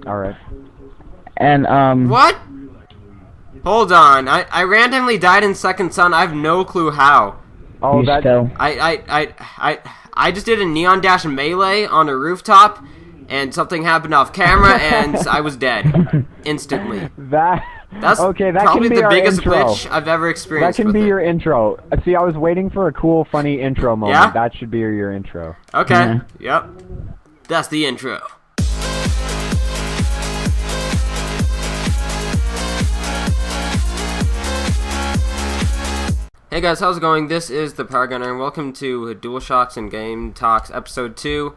All right. And What? Hold on. I randomly died in Second Son. I have no clue how. Oh, You that. still. I just did a Neon Dash melee on a rooftop, and something happened off camera, and I was dead instantly. That's okay. That probably can be the our biggest intro. glitch I've ever That experienced. can with be it. your intro. See, I was waiting for a cool, funny intro moment. Yeah? That should be your intro. Okay. Yeah. Yep. That's the intro. Hey guys, how's it going? This is the Power Gunner, and welcome to Dualshocks and Game Talks Episode 2,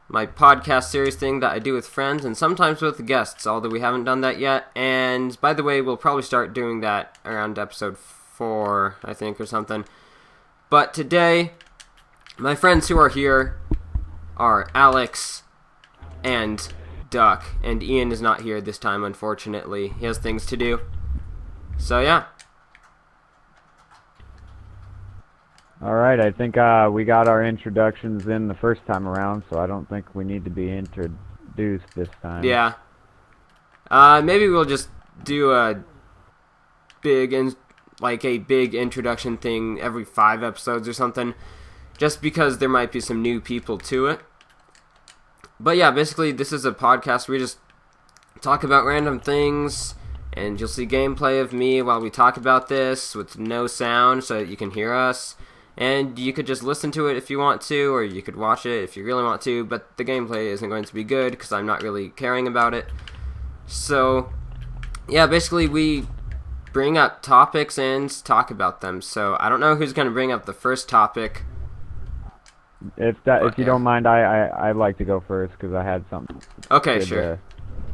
my podcast series thing that I do with friends and sometimes with guests, although we haven't done that yet. And by the way, we'll probably start doing that around Episode 4, I think, or something. But today, my friends who are here are Alex and Duck, and Ian is not here this time, unfortunately. He has things to do. So yeah. All right. I think we got our introductions in the first time around, so I don't think we need to be introduced this time. Yeah. Maybe we'll just do a big introduction thing every 5 episodes or something, just because there might be some new people to it. But yeah, basically this is a podcast where we just talk about random things, and you'll see gameplay of me while we talk about this with no sound so that you can hear us. And you could just listen to it if you want to, or you could watch it if you really want to, but the gameplay isn't going to be good because I'm not really caring about it. So, yeah, basically we bring up topics and talk about them. So, I don't know who's going to bring up the first topic. If you don't mind, I'd like to go first because I had something. Okay, good, sure.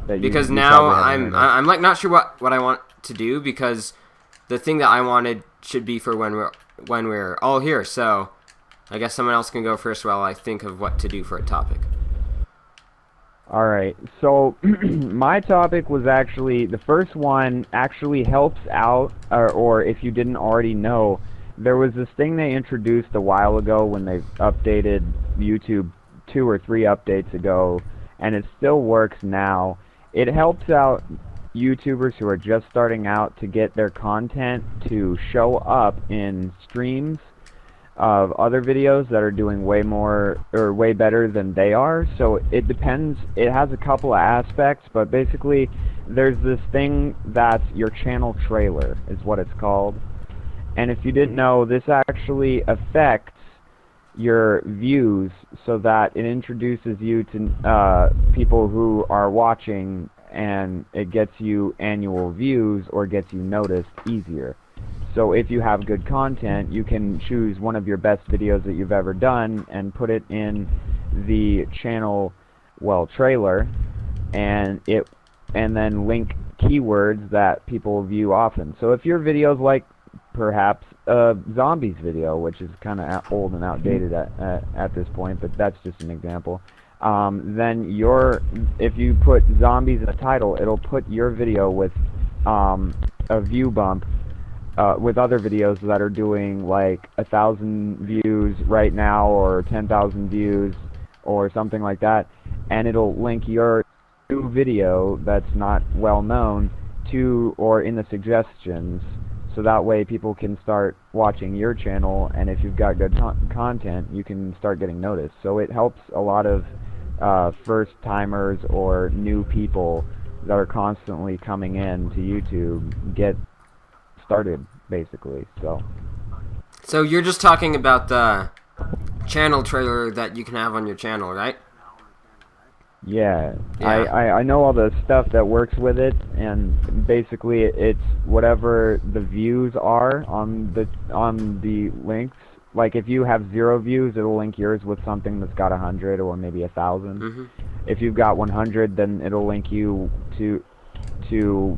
That Because you now probably haven't heard of. I'm like not sure what I want to do, because the thing that I wanted should be for when we're all here. So I guess someone else can go first while I think of what to do for a topic. All right. So my topic was actually, the first one actually helps out, or if you didn't already know, there was this thing they introduced a while ago when they updated YouTube 2 or 3 updates ago, and it still works now. It helps out YouTubers who are just starting out to get their content to show up in streams of other videos that are doing way more or way better than they are. So it depends. It has a couple of aspects, but basically there's this thing that's your channel trailer is what it's called. And if you didn't know, this actually affects your views so that it introduces you to people who are watching, and it gets you annual views or gets you noticed easier. So if you have good content, you can choose one of your best videos that you've ever done and put it in the channel, trailer, and then link keywords that people view often. So if your video's like perhaps a zombies video, which is kind of old and outdated at this point, but that's just an example. Then if you put zombies in the title, it'll put your video with a view bump with other videos that are doing like 1,000 views right now or 10,000 views or something like that, and it'll link your new video that's not well known to or in the suggestions, so that way people can start watching your channel, and if you've got good content, you can start getting noticed. So it helps a lot of first-timers or new people that are constantly coming in to YouTube get started, basically. So you're just talking about the channel trailer that you can have on your channel, right? yeah. Yeah. I know all the stuff that works with it, and basically it's whatever the views are on the links. Like if you have 0 views, it'll link yours with something that's got 100 or maybe 1,000. Mm-hmm. If you've got 100, then it'll link you to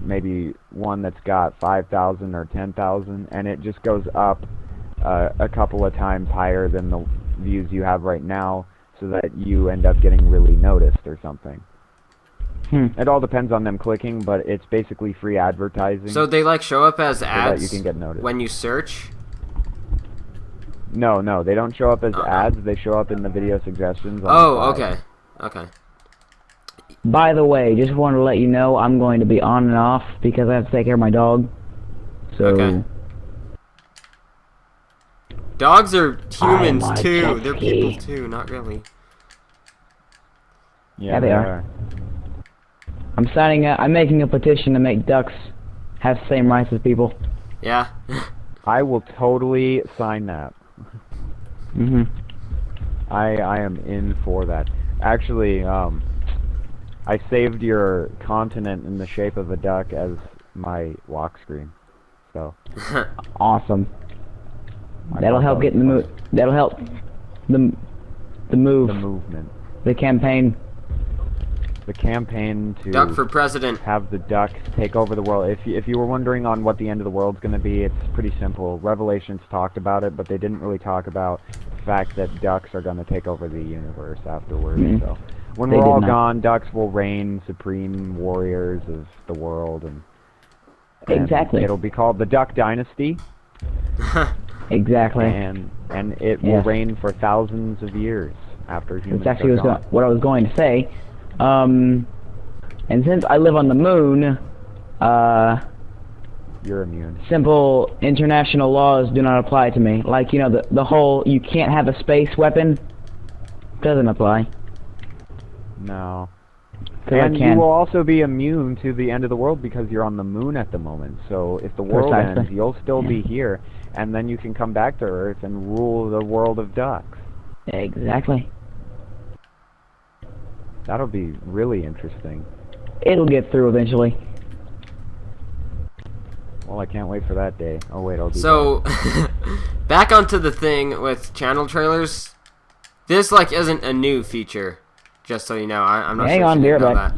maybe one that's got 5,000 or 10,000, and it just goes up a couple of times higher than the views you have right now, so that you end up getting really noticed or something. It all depends on them clicking, but it's basically free advertising. So they like show up as so ads that you can get noticed. when you search? No, they don't show up as ads. They show up in the video suggestions. On Oh, the side. okay. By the way, just wanted to let you know I'm going to be on and off because I have to take care of my dog. So. Okay. Dogs are humans on a too. jet They're ski. people too. Not really. Yeah, they are. I'm making a petition to make ducks have the same rights as people. Yeah. I will totally sign that. I am in for that. Actually, I saved your continent in the shape of a duck as my lock screen. So Awesome. That'll help get in the mood. That'll help the move. The movement. The campaign. The campaign to Duck for president. have the ducks take over the world. If you were wondering on what the end of the world's going to be, it's pretty simple. Revelations talked about it, but they didn't really talk about the fact that ducks are going to take over the universe afterwards. So when we're all gone, ducks will reign supreme warriors of the world, and exactly. it'll be called the Duck Dynasty. Exactly. And it will reign for thousands of years after humans That's actually are gone. what I was going to say. And since I live on the moon, You're immune. simple international laws do not apply to me. Like, you know, the whole you can't have a space weapon doesn't apply. No. 'Cause I And you can. will also be immune to the end of the world because you're on the moon at the moment. So if the world Precisely. ends, you'll still be here, and then you can come back to Earth and rule the world of ducks. Exactly. That'll be really interesting. It'll get through eventually. Well, I can't wait for that day. Oh wait, I'll do So, back onto the thing with channel trailers. This isn't a new feature, just so you know. I'm not Hang sure on, if you dear, know but- that.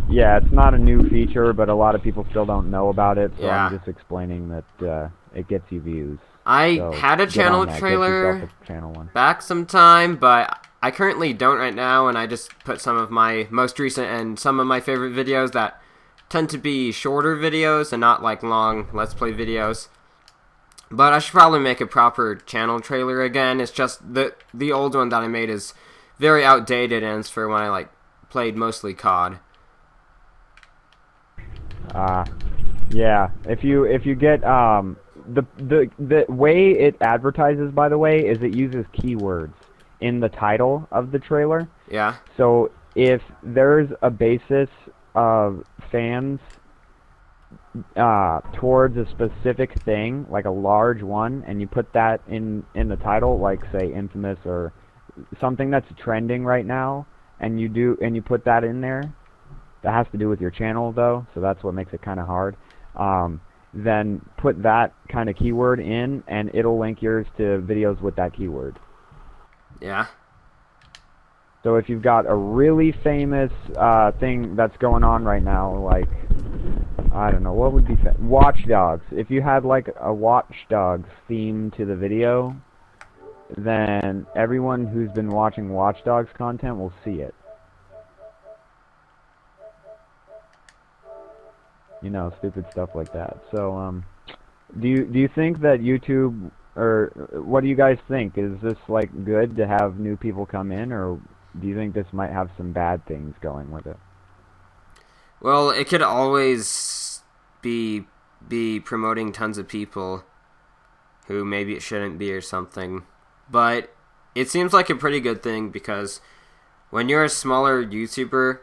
Yeah, it's not a new feature, but a lot of people still don't know about it. So Yeah. I'm just explaining that it gets you views. I So had a get channel on that, get trailer yourself a channel one. back sometime, but I currently don't right now, and I just put some of my most recent and some of my favorite videos that tend to be shorter videos and not long Let's Play videos. But I should probably make a proper channel trailer again. It's just the old one that I made is very outdated, and it's for when I played mostly COD. Yeah. If you get the way it advertises, by the way, is it uses keywords in the title of the trailer. Yeah. So if there's a basis of fans towards a specific thing, like a large one, and you put that in the title, like say Infamous or something that's trending right now, and you put that in there, that has to do with your channel though, so that's what makes it kind of hard. Then put that kind of keyword in, and it'll link yours to videos with that keyword. Yeah. So if you've got a really famous thing that's going on right now, like, I don't know, what would be Watch Dogs. If you had a Watch Dogs theme to the video, then everyone who's been watching Watch Dogs content will see it. You know, stupid stuff like that. So, do you think that YouTube, or what do you guys think? Is this good to have new people come in, or do you think this might have some bad things going with it? Well, it could always be promoting tons of people who maybe it shouldn't be or something. But it seems like a pretty good thing because when you're a smaller YouTuber,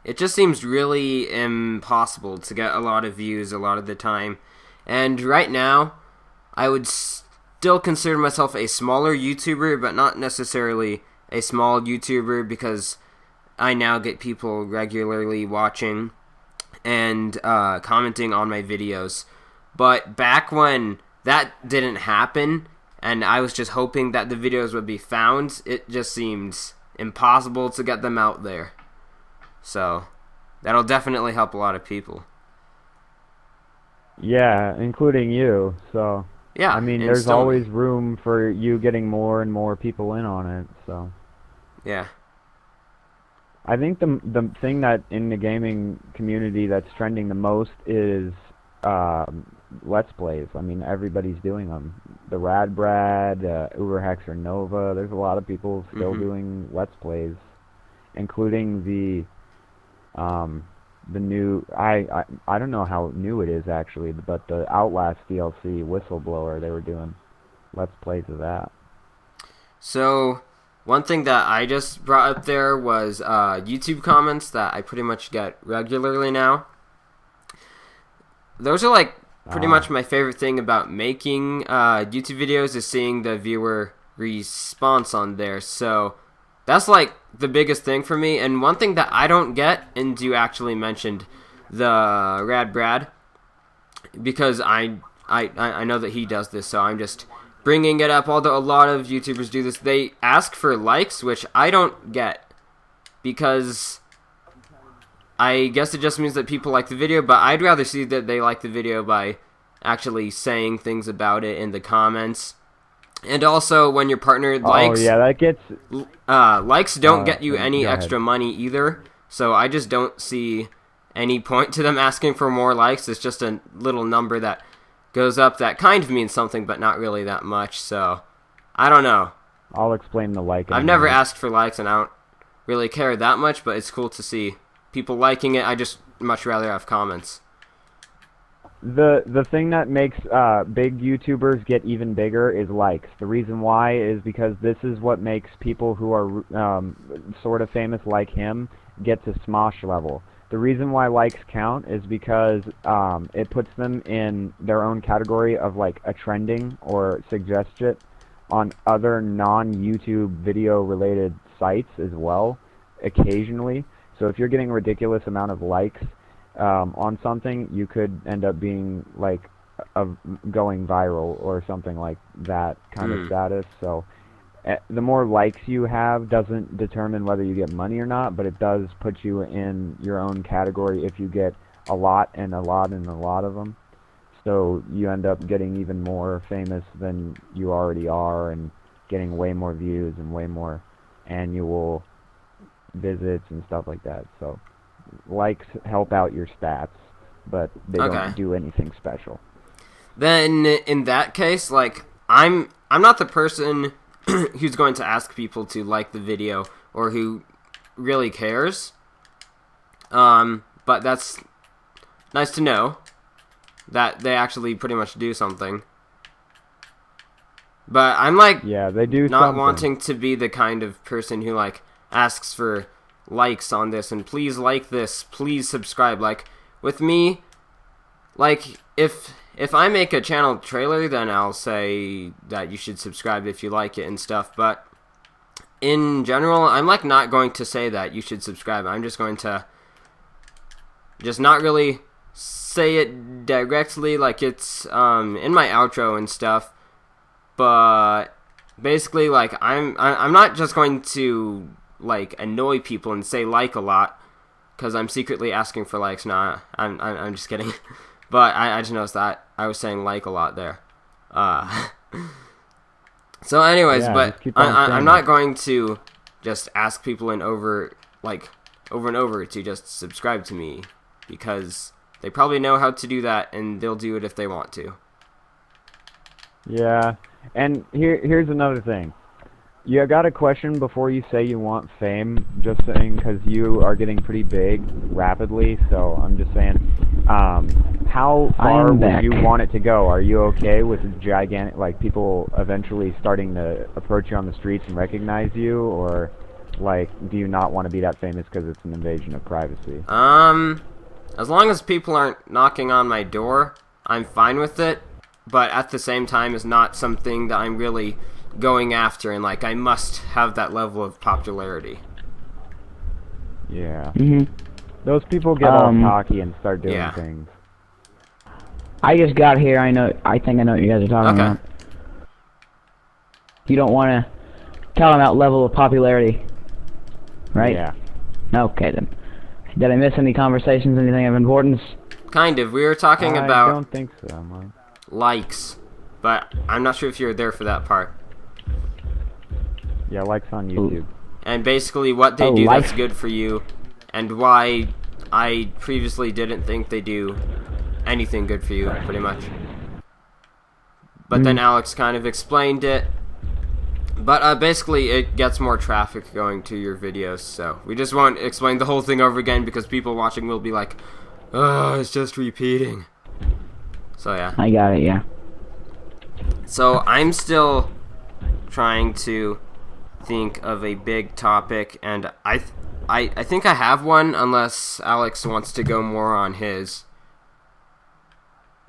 it just seems really impossible to get a lot of views a lot of the time. And right now, I would still consider myself a smaller YouTuber, but not necessarily a small YouTuber because I now get people regularly watching and commenting on my videos. But back when that didn't happen, and I was just hoping that the videos would be found, it just seems impossible to get them out there. So, that'll definitely help a lot of people. Yeah, including you. So, Yeah, I mean, and there's still- always room for you getting more and more people in on it. So, Yeah. I think the thing that in the gaming community that's trending the most is Let's Plays. I mean, everybody's doing them. The Rad Brad, Uberhex or Nova. There's a lot of people still doing Let's Plays. including the new, I don't know how new it is actually, but the Outlast DLC Whistleblower, they were doing Let's Plays of that. So, one thing that I just brought up there was YouTube comments that I pretty much get regularly now. Those are like pretty much my favorite thing about making YouTube videos, is seeing the viewer response on there. So that's like the biggest thing for me. And one thing that I don't get, and you actually mentioned the Rad Brad, because I know that he does this, so I'm just bringing it up. Although a lot of YouTubers do this, they ask for likes, which I don't get, because I guess it just means that people like the video, but I'd rather see that they like the video by actually saying things about it in the comments. And also, when your partner likes... Oh, yeah, that gets... likes don't get you any go extra ahead. money either, so I just don't see any point to them asking for more likes. It's just a little number that goes up that kind of means something, but not really that much, so I don't know. I'll explain the like. I've never asked for likes, and I don't really care that much, but it's cool to see people liking it. I just much rather have comments. The thing that makes big YouTubers get even bigger is likes. The reason why is because this is what makes people who are sort of famous like him get to Smosh level. The reason why likes count is because it puts them in their own category of like a trending or suggestion on other non-YouTube video related sites as well, occasionally. So if you're getting a ridiculous amount of likes on something, you could end up being like going viral or something like that kind of status. So the more likes you have doesn't determine whether you get money or not, but it does put you in your own category if you get a lot and a lot and a lot of them. So you end up getting even more famous than you already are, and getting way more views and way more annual visits and stuff like that. So likes help out your stats, but they don't do anything special. Then in that case, like I'm not the person who's going to ask people to like the video or who really cares. But that's nice to know that they actually pretty much do something. But I'm like, yeah, they do not something. wanting to be the kind of person who like asks for likes on this and please like this, please subscribe. Like with me, like if I make a channel trailer, then I'll say that you should subscribe if you like it and stuff. But in general, I'm like not going to say that you should subscribe. I'm just going to just not really say it directly, like it's in my outro and stuff. But basically, like I'm not just going to like annoy people and say like a lot because I'm secretly asking for likes. Nah, I'm just kidding. But I just noticed that I was saying like a lot there. So anyways, Yeah, but just keep on saying I'm not going to just ask people over and over to just subscribe to me, because they probably know how to do that and they'll do it if they want to. Yeah, and here's another thing. You got a question before you say you want fame, just saying, because you are getting pretty big rapidly, so I'm just saying, how far would you want it to go? Are you okay with gigantic, like, people eventually starting to approach you on the streets and recognize you, or, like, do you not want to be that famous because it's an invasion of privacy? As long as people aren't knocking on my door, I'm fine with it, but at the same time, it's not something that I'm really going after, and like I must have that level of popularity. Yeah. Those people get all cocky and start doing things. I just got here. I think I know what you guys are talking about. You don't want to tell them that level of popularity, right? Yeah. Okay then. Did I miss any conversations? Anything of importance? Kind of. We were talking I about don't think so, Mike. likes, but I'm not sure if you were there for that part. Yeah, likes on YouTube. And basically what they do that's good for you, and why I previously didn't think they do anything good for you, pretty much. But then Alex kind of explained it. But basically, it gets more traffic going to your videos, so we just won't explain the whole thing over again because people watching will be like, oh, it's just repeating. So yeah. I got it, yeah. So I'm still trying to think of a big topic, and I think I have one, unless Alex wants to go more on his.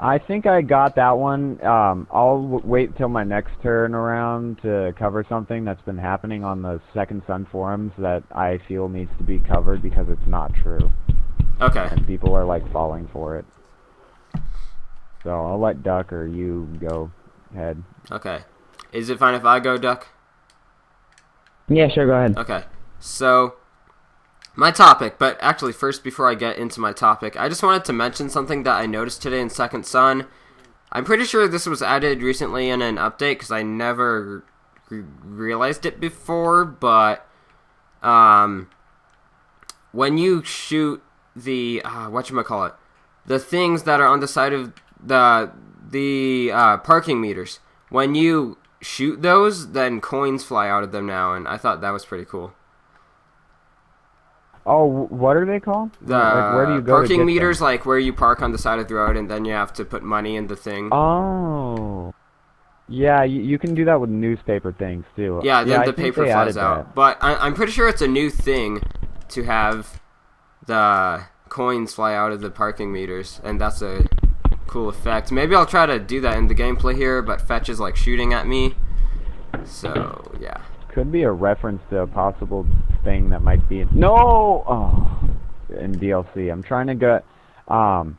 I think I got that one. I'll wait till my next turn around to cover something that's been happening on the Second Sun forums that I feel needs to be covered because it's not true. Okay. And people are like falling for it. So I'll let Duck or you go ahead. Okay. Is it fine if I go, Duck? Yeah, sure, go ahead. Okay. So, my topic, but actually first before I get into my topic, I just wanted to mention something that I noticed today in Second Sun. I'm pretty sure this was added recently in an update because I never realized it before, but when you shoot the, whatchamacallit, the things that are on the side of the parking meters, when you shoot those, then coins fly out of them now, and I thought that was pretty cool. Oh, what are they called? The like, where do you go parking to get meters, them? like where you park on the side of the road, and then you have to put money in the thing. Oh. Yeah, you can do that with newspaper things, too. Yeah, then I the think paper they flies added out. that. But I'm pretty sure it's a new thing to have the coins fly out of the parking meters, and that's a cool effect. Maybe I'll try to do that in the gameplay here, but Fetch is like shooting at me. So, yeah. Could be a reference to a possible thing that might be in DLC. I'm trying to get I'm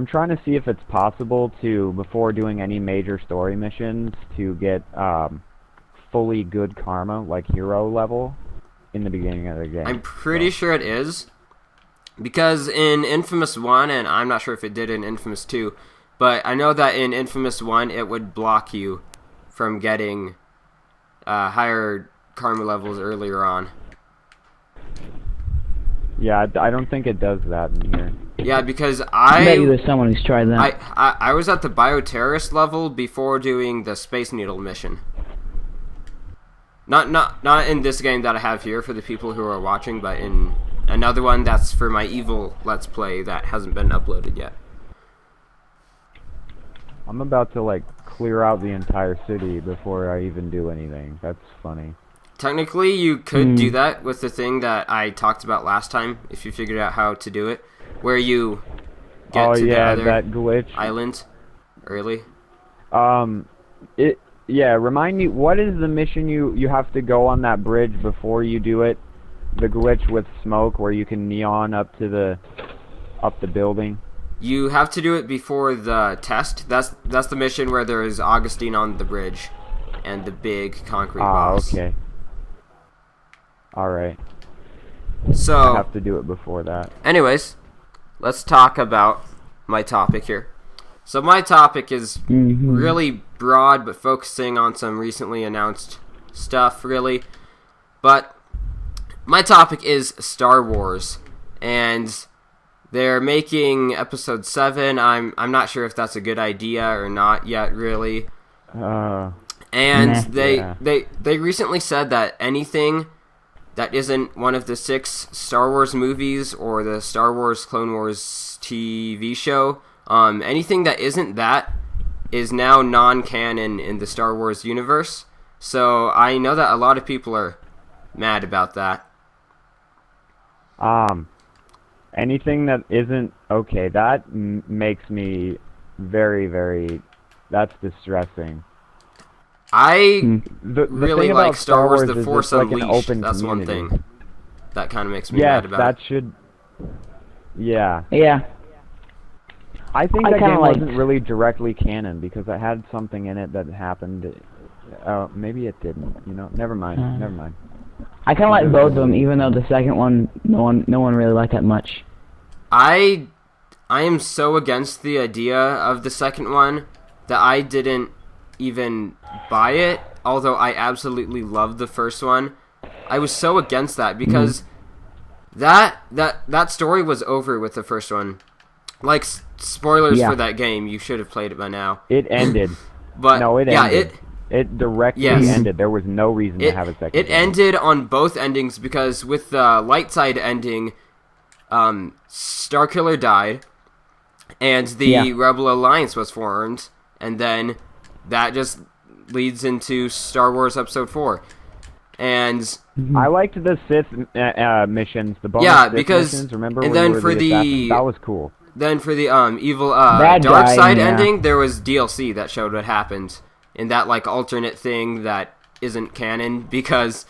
trying to see if it's possible to, before doing any major story missions, to get fully good karma, like hero level, in the beginning of the game. I'm pretty sure it is, because in Infamous 1, and I'm not sure if it did in Infamous 2, but I know that in Infamous 1 it would block you from getting higher karma levels earlier on. Yeah, I don't think it does that in here. Yeah, because I bet you there's someone who's tried that. I was at the bioterrorist level before doing the Space Needle mission. Not in this game that I have here for the people who are watching, but in another one that's for my evil Let's Play that hasn't been uploaded yet. I'm about to like clear out the entire city before I even do anything. That's funny. Technically, you could do that with the thing that I talked about last time, if you figured out how to do it, where you get to the other that glitch island early. Remind me, what is the mission you have to go on that bridge before you do it? The glitch with smoke where you can neon up the building. You have to do it before the test. That's the mission where there is Augustine on the bridge and the big concrete boss. Okay. Alright. So I have to do it before that. Anyways, let's talk about my topic here. So my topic is really broad, but focusing on some recently announced stuff, really. But my topic is Star Wars, and they're making Episode 7. I'm not sure if that's a good idea or not yet, really. And they recently said that anything that isn't one of the 6 Star Wars movies or the Star Wars Clone Wars TV show, anything that isn't that is now non-canon in the Star Wars universe. So I know that a lot of people are mad about that. Anything that isn't okay, that makes me very, very. That's distressing. I the really thing like about Star Wars: The is Force it's like an Unleashed. open That's one community. thing that kind of makes me mad about that it. should. Yeah. Yeah. I think I that kinda game liked- wasn't really directly canon because it had something in it that happened. Maybe it didn't. You know, never mind. Never mind. I kind of like both of them, even though the second one, no one really liked that much. I am so against the idea of the second one that I didn't even buy it, although I absolutely loved the first one. I was so against that because that story was over with the first one. Like, spoilers for that game, you should have played it by now. It ended. But no, it ended. It directly Yes. ended. There was no reason to have a second It game. ended on both endings because with the light side ending, Starkiller died, and the Rebel Alliance was formed, and then that just leads into Star Wars Episode 4. And I liked the Sith missions, the bonus Sith because missions. Remember and when then you were for the the assassin? That was cool. Then for the evil Bad dark guy, side yeah. ending, there was DLC that showed what happened in that like alternate thing that isn't canon because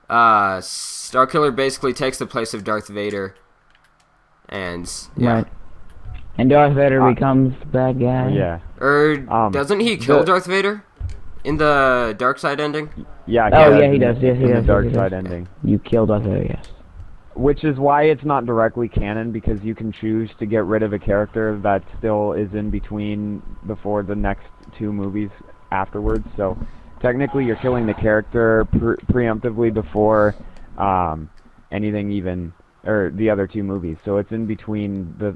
Starkiller basically takes the place of Darth Vader, and Right. And Darth Vader becomes the bad guy. Yeah. or doesn't he kill the- Darth Vader in the dark side ending? Yeah. Oh, yeah, he does. Yes, he in does. the dark yes, he side does. ending. You killed Darth Vader, yes. Which is why it's not directly canon, because you can choose to get rid of a character that still is in between before the next two movies afterwards. So technically you're killing the character preemptively before anything even, or the other two movies. So it's in between the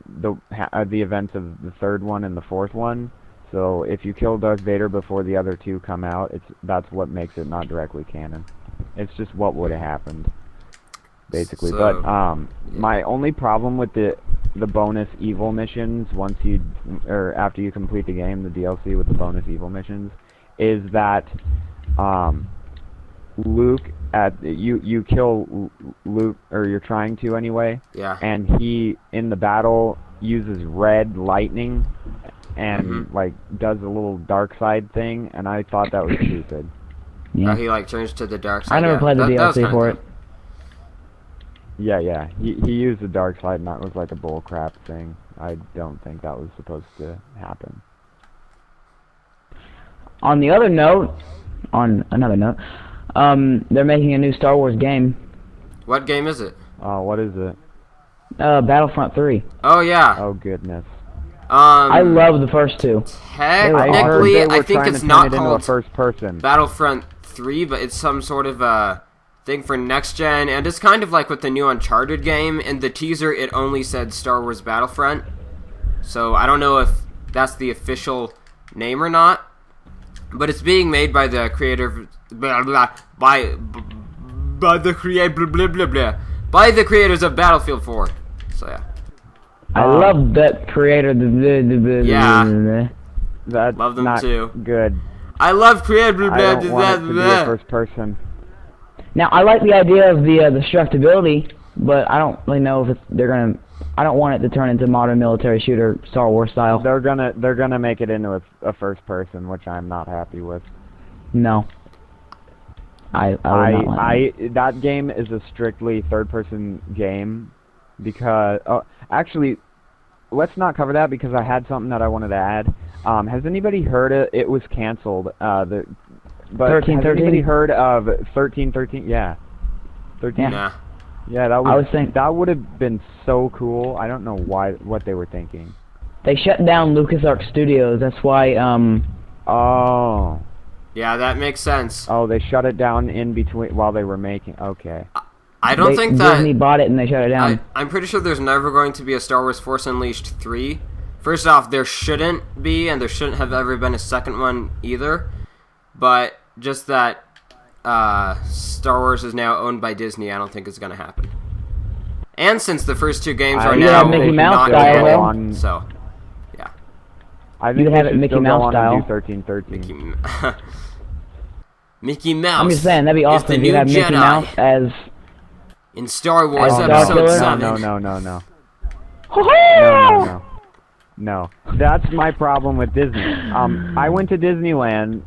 events of the third one and the fourth one. So if you kill Darth Vader before the other two come out, that's what makes it not directly canon. It's just what would have happened, basically. So, but my only problem with the bonus evil missions after you complete the game, the DLC with the bonus evil missions, is that Luke you kill Luke, or you're trying to anyway. Yeah. And he in the battle uses red lightning and like does a little dark side thing, and I thought that was stupid. Yeah. He like turns to the dark side. I never yeah. played the That was DLC kinda for dumb. it. Yeah. He used the dark side, and that was like a bull crap thing. I don't think that was supposed to happen. On another note, they're making a new Star Wars game, What game is it? What is it? Battlefront 3. Oh yeah. Oh goodness. I love the first two. Technically, I think it's not into a called first person. Battlefront 3, but it's some sort of thing for next gen, and it's kind of like with the new Uncharted game. In the teaser, it only said Star Wars Battlefront, so I don't know if that's the official name or not. But it's being made by the creator, by the creators of Battlefield 4. So yeah. I love that creator. Yeah. That's Love them not too. good. I love creator. I don't want it to be a first person. Now I like the idea of the destructibility, but I don't really know if they're gonna. I don't want it to turn into modern military shooter Star Wars style. They're gonna make it into a first person, which I'm not happy with. No. I would not like that game is a strictly third person game because actually let's not cover that because I had something that I wanted to add. Has anybody heard it was canceled? But 1313? has anybody heard of 1313? Yeah. 13. Nah. Yeah, that was thinking that would have been so cool. I don't know what they were thinking. They shut down LucasArts Studios. That's why. Oh. Yeah, that makes sense. Oh, they shut it down in between while they were making. Okay. I don't think that Disney bought it and they shut it down. I'm pretty sure there's never going to be a Star Wars Force Unleashed 3. First off, there shouldn't be, and there shouldn't have ever been a second one either. But just that Star Wars is now owned by Disney, I don't think it's going to happen. And since the first two games are You now have Mickey Mouse not style, canon, though. so yeah. I think You could they have it should Mickey still Mouse go on style. and do 1313. Mickey Mouse. I'm just saying that'd be is awesome the if new you have Mickey Jedi Mouse as. in Star Wars As Episode Starkiller? 7. No. That's my problem with Disney. I went to Disneyland,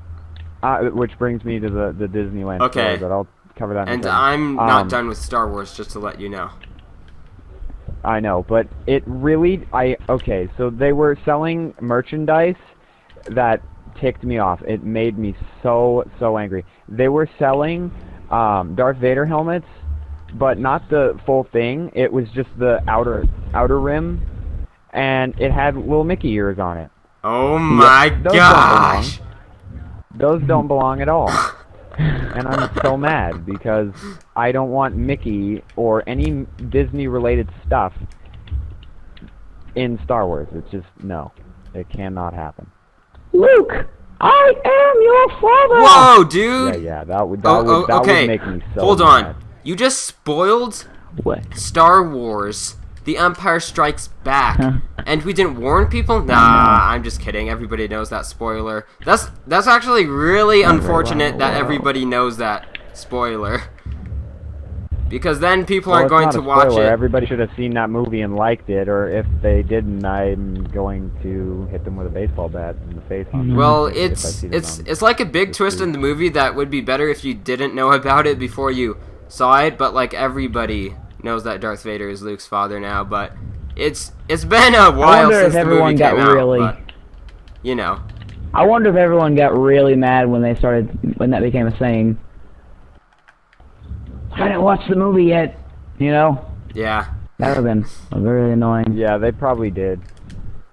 which brings me to the Disneyland Okay. story, but I'll cover that in a And second. I'm not done with Star Wars, just to let you know. I know, but it really, okay, so they were selling merchandise that ticked me off. It made me so angry. They were selling Darth Vader helmets, but not the full thing. It was just the outer rim, and it had little Mickey ears on it. Oh my Those gosh! Those don't belong at all. And I'm so mad because I don't want Mickey or any Disney-related stuff in Star Wars. It's just, no. It cannot happen. Luke! I am your father. Whoa, dude! Yeah, that would okay. make me so Hold mad. on. You just spoiled What? Star Wars: The Empire Strikes Back, Huh. and we didn't warn people. Nah, I'm just kidding. Everybody knows that spoiler. That's actually really unfortunate that everybody knows that spoiler. Because then people aren't going to watch it. Everybody should have seen that movie and liked it, or if they didn't, I'm going to hit them with a baseball bat in the face. Well, if I see them on it's like a big twist street. in the movie that would be better if you didn't know about it before you saw it. But like everybody knows that Darth Vader is Luke's father now. But it's been a while since the movie came out. But, you know. I wonder if everyone got really mad when that became a saying. I didn't watch the movie yet, you know? Yeah. That would have been very annoying. Yeah, they probably did.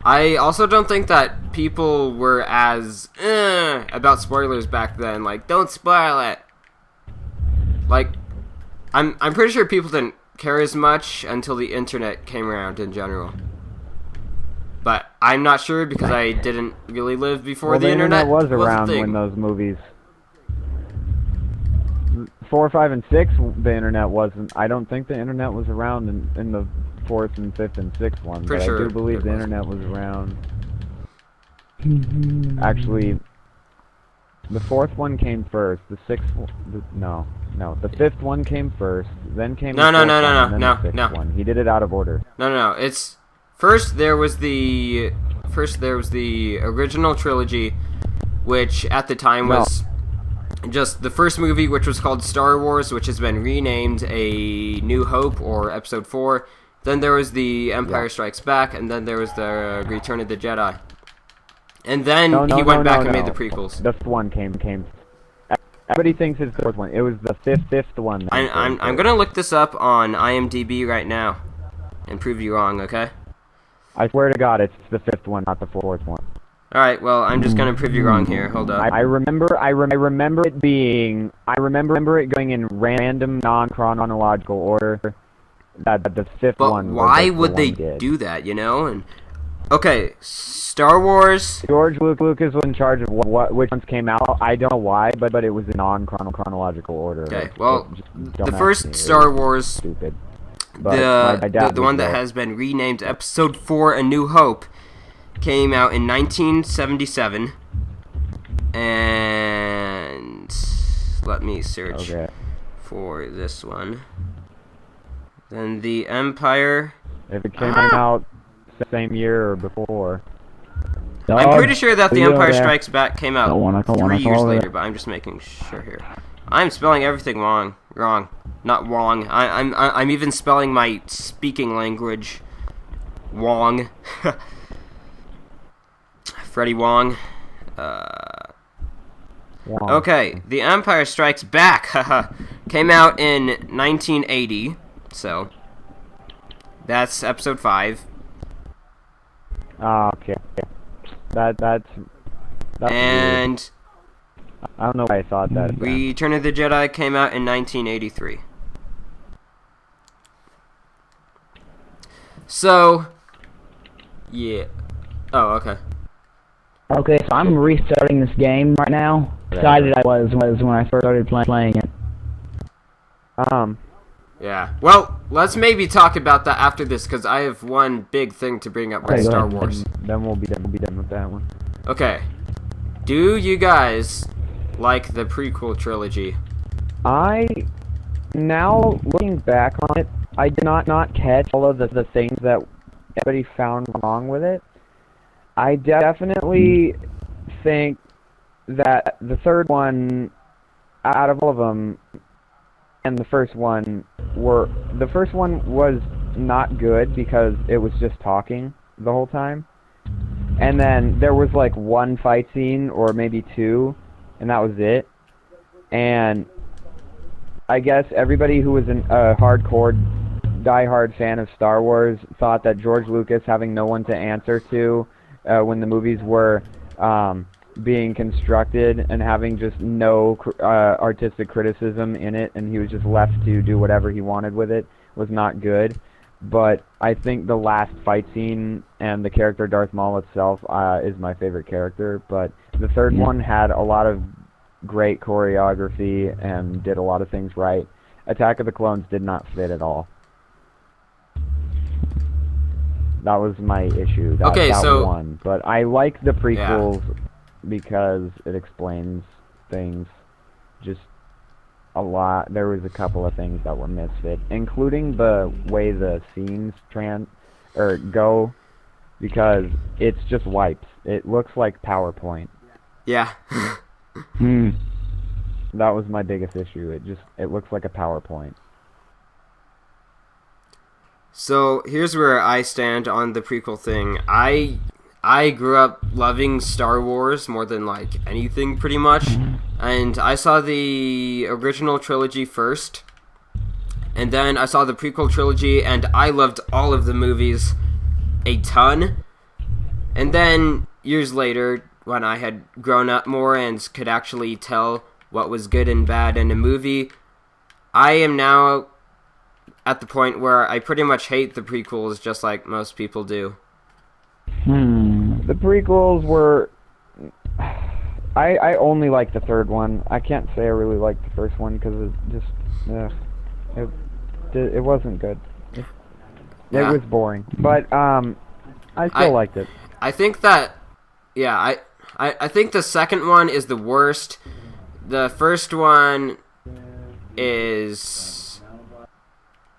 I also don't think that people were as about spoilers back then. Like, don't spoil it. Like, I'm pretty sure people didn't care as much until the internet came around in general. But I'm not sure because I didn't really live before the internet was a around thing. when those movies. 4, 5, and 6, the internet wasn't. I don't think the internet was around in the 4th and 5th and 6th one. For but sure I do believe it the was. internet was around. Actually, the 4th one came first. The 6th, no, the 5th one came first. Then came the 4th one, and then the 6th one. He did it out of order. No. It's first there was the original trilogy, which at the time was just the first movie, which was called Star Wars, which has been renamed A New Hope or Episode 4. Then there was The Empire Strikes Back, and then there was the Return of the Jedi. And then he went back and made the prequels. The 5th one came. Everybody thinks it's the 4th one. It was the fifth one. I'm gonna look this up on IMDb right now and prove you wrong, okay? I swear to God, it's the 5th one, not the 4th one. Alright, well, I'm just gonna prove you wrong here. Hold up. I remember it being. I remember it going in random, non-chronological order. That the 5th But one. why was would the they one did. do that, you know? And okay, Star Wars. George Lucas was in charge of which ones came out. I don't know why, but it was in non-chronological order. Okay, well, Don't the ask first me. It Star was Wars, stupid. But my dad the was one that right. has been renamed Episode 4: A New Hope, came out in 1977. And let me search for this one. Then The Empire. If it came out the same year or before. I'm pretty sure that The Are you Empire there? Strikes Back came out Don't wanna 3 years call it. later, but I'm just making sure here. I'm spelling everything wrong. Not wrong. I'm even spelling my speaking language wrong. Freddie Wong. Okay, The Empire Strikes Back came out in 1980, so that's Episode 5. Okay. That's And weird. I don't know why I thought that. Return of the Jedi came out in 1983. So, yeah. Oh, okay. Okay, so I'm restarting this game right now. Excited I was when I first started playing it. Yeah. Well, let's maybe talk about that after this, because I have one big thing to bring up with Okay, go Star ahead. Wars. Then we'll be done with that one. Okay. Do you guys like the prequel trilogy? Now looking back on it, I did not catch all of the things that everybody found wrong with it. I definitely think that the third one, out of all of them, and the first one was not good because it was just talking the whole time. And then there was like one fight scene or maybe two, and that was it. And I guess everybody who was a hardcore, die-hard fan of Star Wars thought that George Lucas, having no one to answer to when the movies were being constructed and having just no artistic criticism in it, and he was just left to do whatever he wanted with it, was not good. but I think the last fight scene and the character Darth Maul itself is my favorite character. But the third one had a lot of great choreography and did a lot of things right. Attack of the Clones did not fit at all. That was my issue. That one. But I like the prequels because it explains things just a lot. There was a couple of things that were misfit, including the way the scenes go, because it's just wipes. It looks like PowerPoint. Yeah. That was my biggest issue. It looks like a PowerPoint. So here's where I stand on the prequel thing. I grew up loving Star Wars more than like anything, pretty much, and I saw the original trilogy first, and then I saw the prequel trilogy, and I loved all of the movies a ton. And then years later, when I had grown up more and could actually tell what was good and bad in a movie, I am now at the point where I pretty much hate the prequels just like most people do. The prequels were... I only like the third one. I can't say I really liked the first one because it wasn't good. It was boring. But I still liked it. I think that... Yeah, I think the second one is the worst. The first one is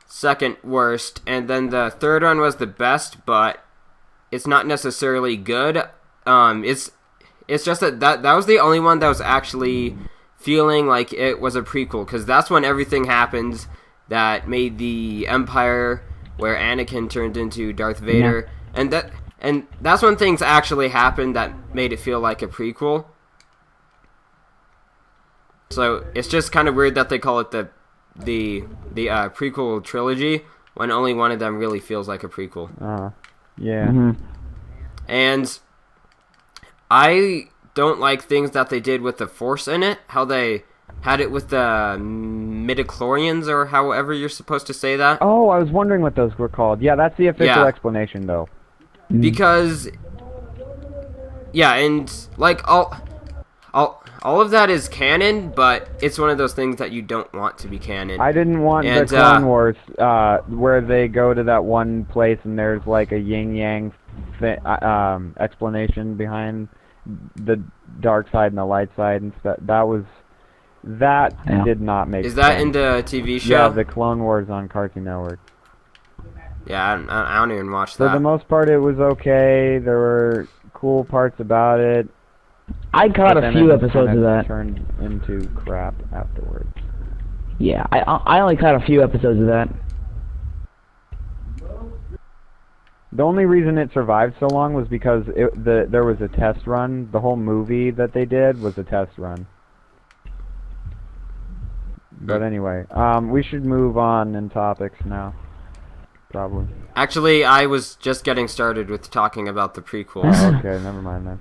second worst, and then the third one was the best, but it's not necessarily good. It's just that was the only one that was actually feeling like it was a prequel, because that's when everything happened that made the Empire, where Anakin turned into Darth Vader, and that's when things actually happened that made it feel like a prequel. So it's just kind of weird that they call it the prequel trilogy when only one of them really feels like a prequel. Yeah. And I don't like things that they did with the Force in it. How they had it with the midichlorians, or however you're supposed to say that. Oh, I was wondering what those were called. Yeah, that's the official explanation, though. Because, and like all of that is canon, but it's one of those things that you don't want to be canon. I didn't want the Clone Wars where they go to that one place and there's like a yin-yang explanation behind the dark side and the light side and stuff. That did not make sense. Is that in the TV show? Yeah, the Clone Wars on Cartoon Network. Yeah, I don't even watch that. For the most part, it was okay. There were cool parts about it. I caught a few episodes of that. Turned into crap afterwards. Yeah, I only caught a few episodes of that. The only reason it survived so long was because there was a test run. The whole movie that they did was a test run. But anyway, we should move on in topics now. Probably. Actually, I was just getting started with talking about the prequels. Oh, okay, never mind then.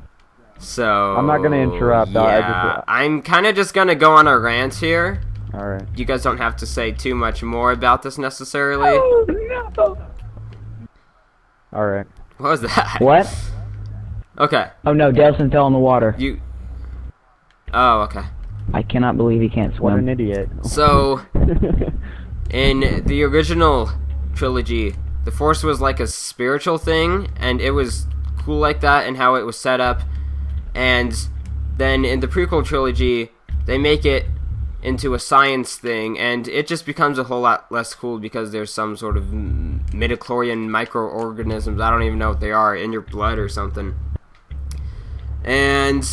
So I'm not gonna interrupt. Yeah, I'm kind of just gonna go on a rant here. All right. You guys don't have to say too much more about this necessarily. Oh, no. All right. What was that? What? Okay. Oh no, Delson fell in the water. Oh, okay. I cannot believe he can't swim. What an idiot. So, in the original trilogy, the Force was like a spiritual thing, and it was cool like that and how it was set up. And then in the prequel trilogy, they make it into a science thing, and it just becomes a whole lot less cool because there's some sort of midichlorian microorganisms, I don't even know what they are, in your blood or something. And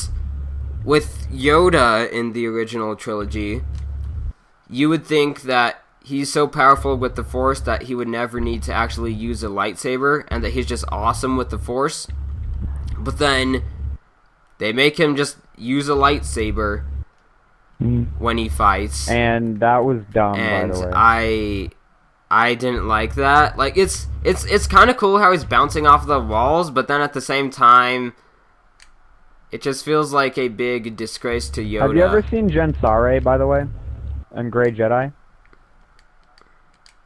with Yoda in the original trilogy, you would think that he's so powerful with the Force that he would never need to actually use a lightsaber, and that he's just awesome with the Force. But then they make him just use a lightsaber when he fights, and that was dumb. And by the way, I didn't like that. Like it's kind of cool how he's bouncing off the walls, but then at the same time, it just feels like a big disgrace to Yoda. Have you ever seen Jen Sare, by the way, and Grey Jedi?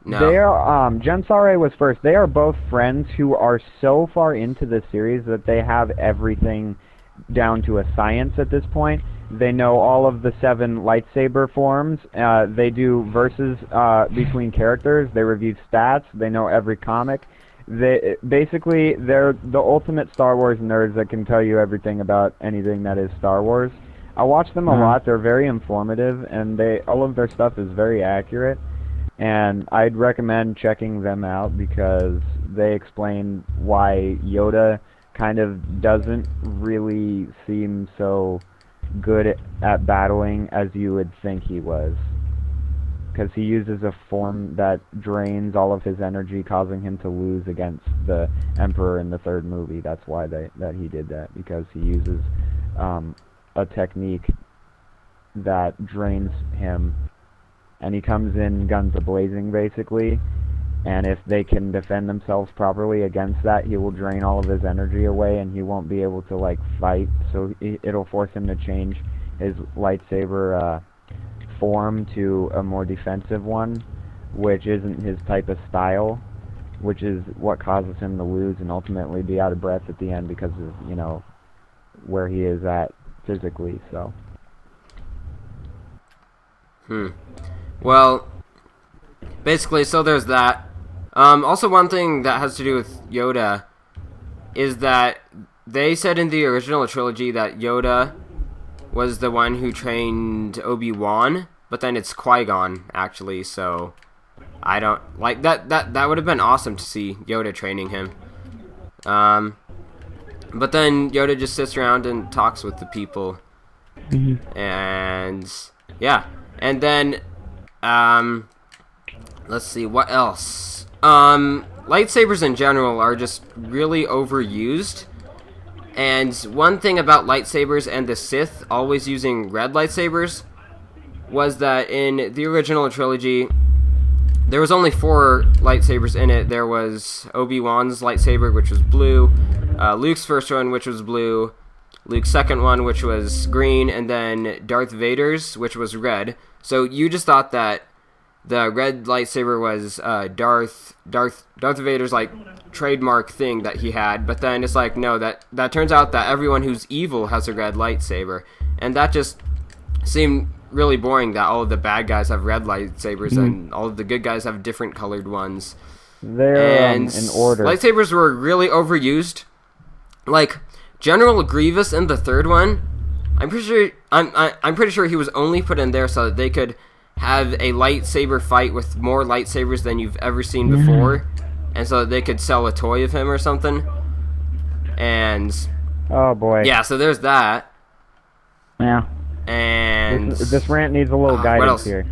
No. They are, Gensare was first. They are both friends who are so far into the series that they have everything down to a science at this point. They know all of the 7 lightsaber forms. They do verses between characters. They review stats. They know every comic. They're the ultimate Star Wars nerds that can tell you everything about anything that is Star Wars. I watch them a lot. They're very informative, and all of their stuff is very accurate. And I'd recommend checking them out because they explain why Yoda kind of doesn't really seem so good at battling as you would think he was. Because he uses a form that drains all of his energy, causing him to lose against the Emperor in the 3rd movie. That's why that he did that, because he uses a technique that drains him. And he comes in guns a-blazing, basically. And if they can defend themselves properly against that, he will drain all of his energy away, and he won't be able to, like, fight. So it'll force him to change his lightsaber form to a more defensive one, which isn't his type of style, which is what causes him to lose and ultimately be out of breath at the end because of, you know, where he is at physically, so. Well, basically, so there's that. Also, one thing that has to do with Yoda is that they said in the original trilogy that Yoda was the one who trained Obi-Wan, but then it's Qui-Gon, actually, so I don't... Like, that would have been awesome to see Yoda training him. But then Yoda just sits around and talks with the people. And, yeah. And then, let's see, what else? Lightsabers in general are just really overused. And one thing about lightsabers and the Sith always using red lightsabers was that in the original trilogy, there was only 4 lightsabers in it. There was Obi-Wan's lightsaber, which was blue, Luke's first one, which was blue, Luke's second one, which was green, and then Darth Vader's, which was red. So you just thought that the red lightsaber was Darth Vader's, like, trademark thing that he had, but then it's like, no, that turns out that everyone who's evil has a red lightsaber, and that just seemed really boring that all of the bad guys have red lightsabers and all of the good guys have different colored ones. They're in order. Lightsabers were really overused. Like General Grievous in the 3rd one, I'm pretty sure he was only put in there so that they could have a lightsaber fight with more lightsabers than you've ever seen before, and so that they could sell a toy of him or something. And oh boy, yeah, so there's that. Yeah. And this rant needs a little guidance here.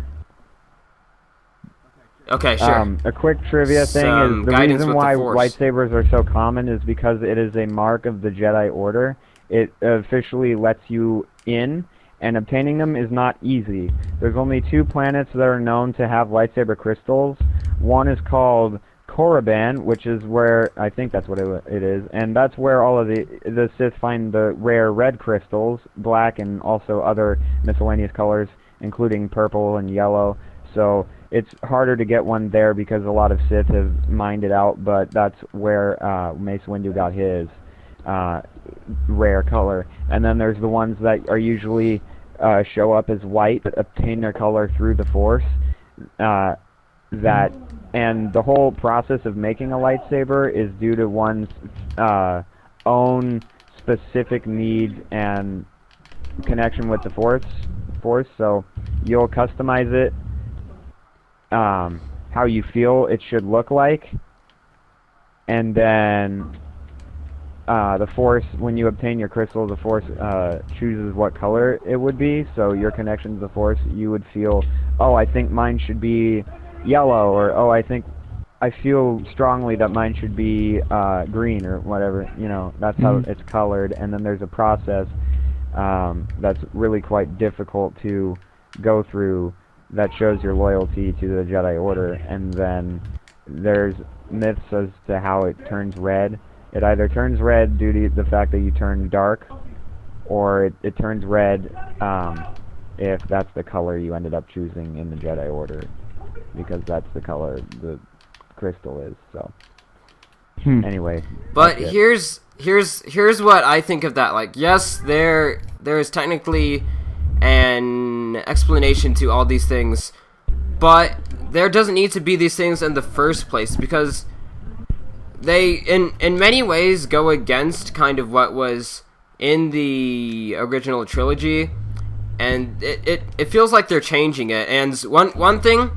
Okay, sure. A quick trivia thing is the reason why lightsabers are so common is because it is a mark of the Jedi Order. It officially lets you in, and obtaining them is not easy. There's only 2 planets that are known to have lightsaber crystals. One is called Korriban, which is where, I think that's what it is, and that's where all of the Sith find the rare red crystals, black and also other miscellaneous colors, including purple and yellow. So it's harder to get one there because a lot of Sith have mined it out, but that's where Mace Windu got his rare color. And then there's the ones that are usually show up as white, but obtain their color through the Force. And the whole process of making a lightsaber is due to one's own specific needs and connection with the Force. So you'll customize it how you feel it should look like, and then the Force, when you obtain your crystal, the Force chooses what color it would be. So your connection to the Force, you would feel, oh, I think mine should be yellow, or oh, I feel strongly that mine should be green, or whatever. You know, that's how it's colored. And then there's a process that's really quite difficult to go through that shows your loyalty to the Jedi Order. And then there's myths as to how it turns red. It either turns red due to the fact that you turn dark, or it turns red if that's the color you ended up choosing in the Jedi Order, because that's the color the crystal is. So anyway, but here's what I think of that. Like, yes, there is technically an explanation to all these things, but there doesn't need to be these things in the first place, because they in many ways go against kind of what was in the original trilogy, and it feels like they're changing it. And one thing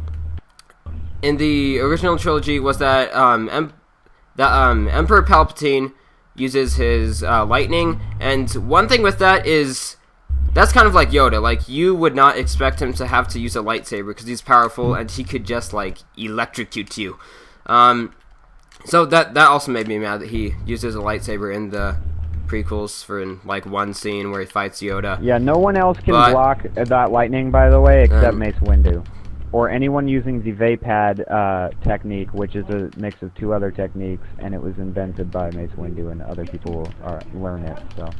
in the original trilogy was that Emperor Palpatine uses his lightning, and one thing with that is that's kind of like Yoda. Like, you would not expect him to have to use a lightsaber because he's powerful and he could just like electrocute you. So that also made me mad that he uses a lightsaber in the prequels for like one scene where he fights Yoda. Yeah, no one else can block that lightning, by the way, except Mace Windu. Or anyone using the Vapad technique, which is a mix of 2 other techniques, and it was invented by Mace Windu, and other people learn it. So.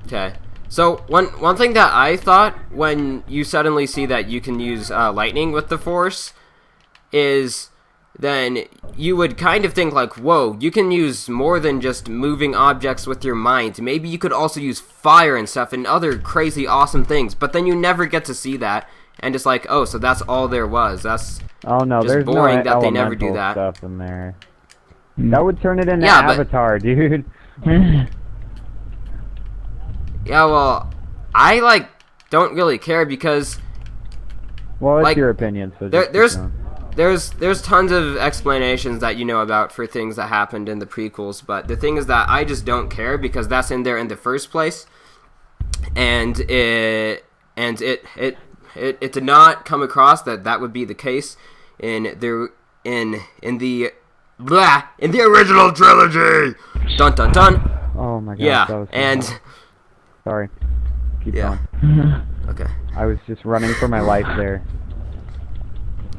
Okay. So one thing that I thought when you suddenly see that you can use lightning with the Force is then you would kind of think like, whoa, you can use more than just moving objects with your mind. Maybe you could also use fire and stuff and other crazy awesome things. But then you never get to see that. And it's like, oh, so that's all there was. That's just there's boring no that they never do that. Stuff in there. That would turn it into Avatar, dude. Yeah, well, I like don't really care because. Well, it's like, your opinion. So there's tons of explanations that you know about for things that happened in the prequels, but the thing is that I just don't care because that's in there in the first place, and it did not come across that would be the case in the original trilogy. Dun dun dun. Oh my god. Yeah, and sorry. Keep going. Okay. I was just running for my life there.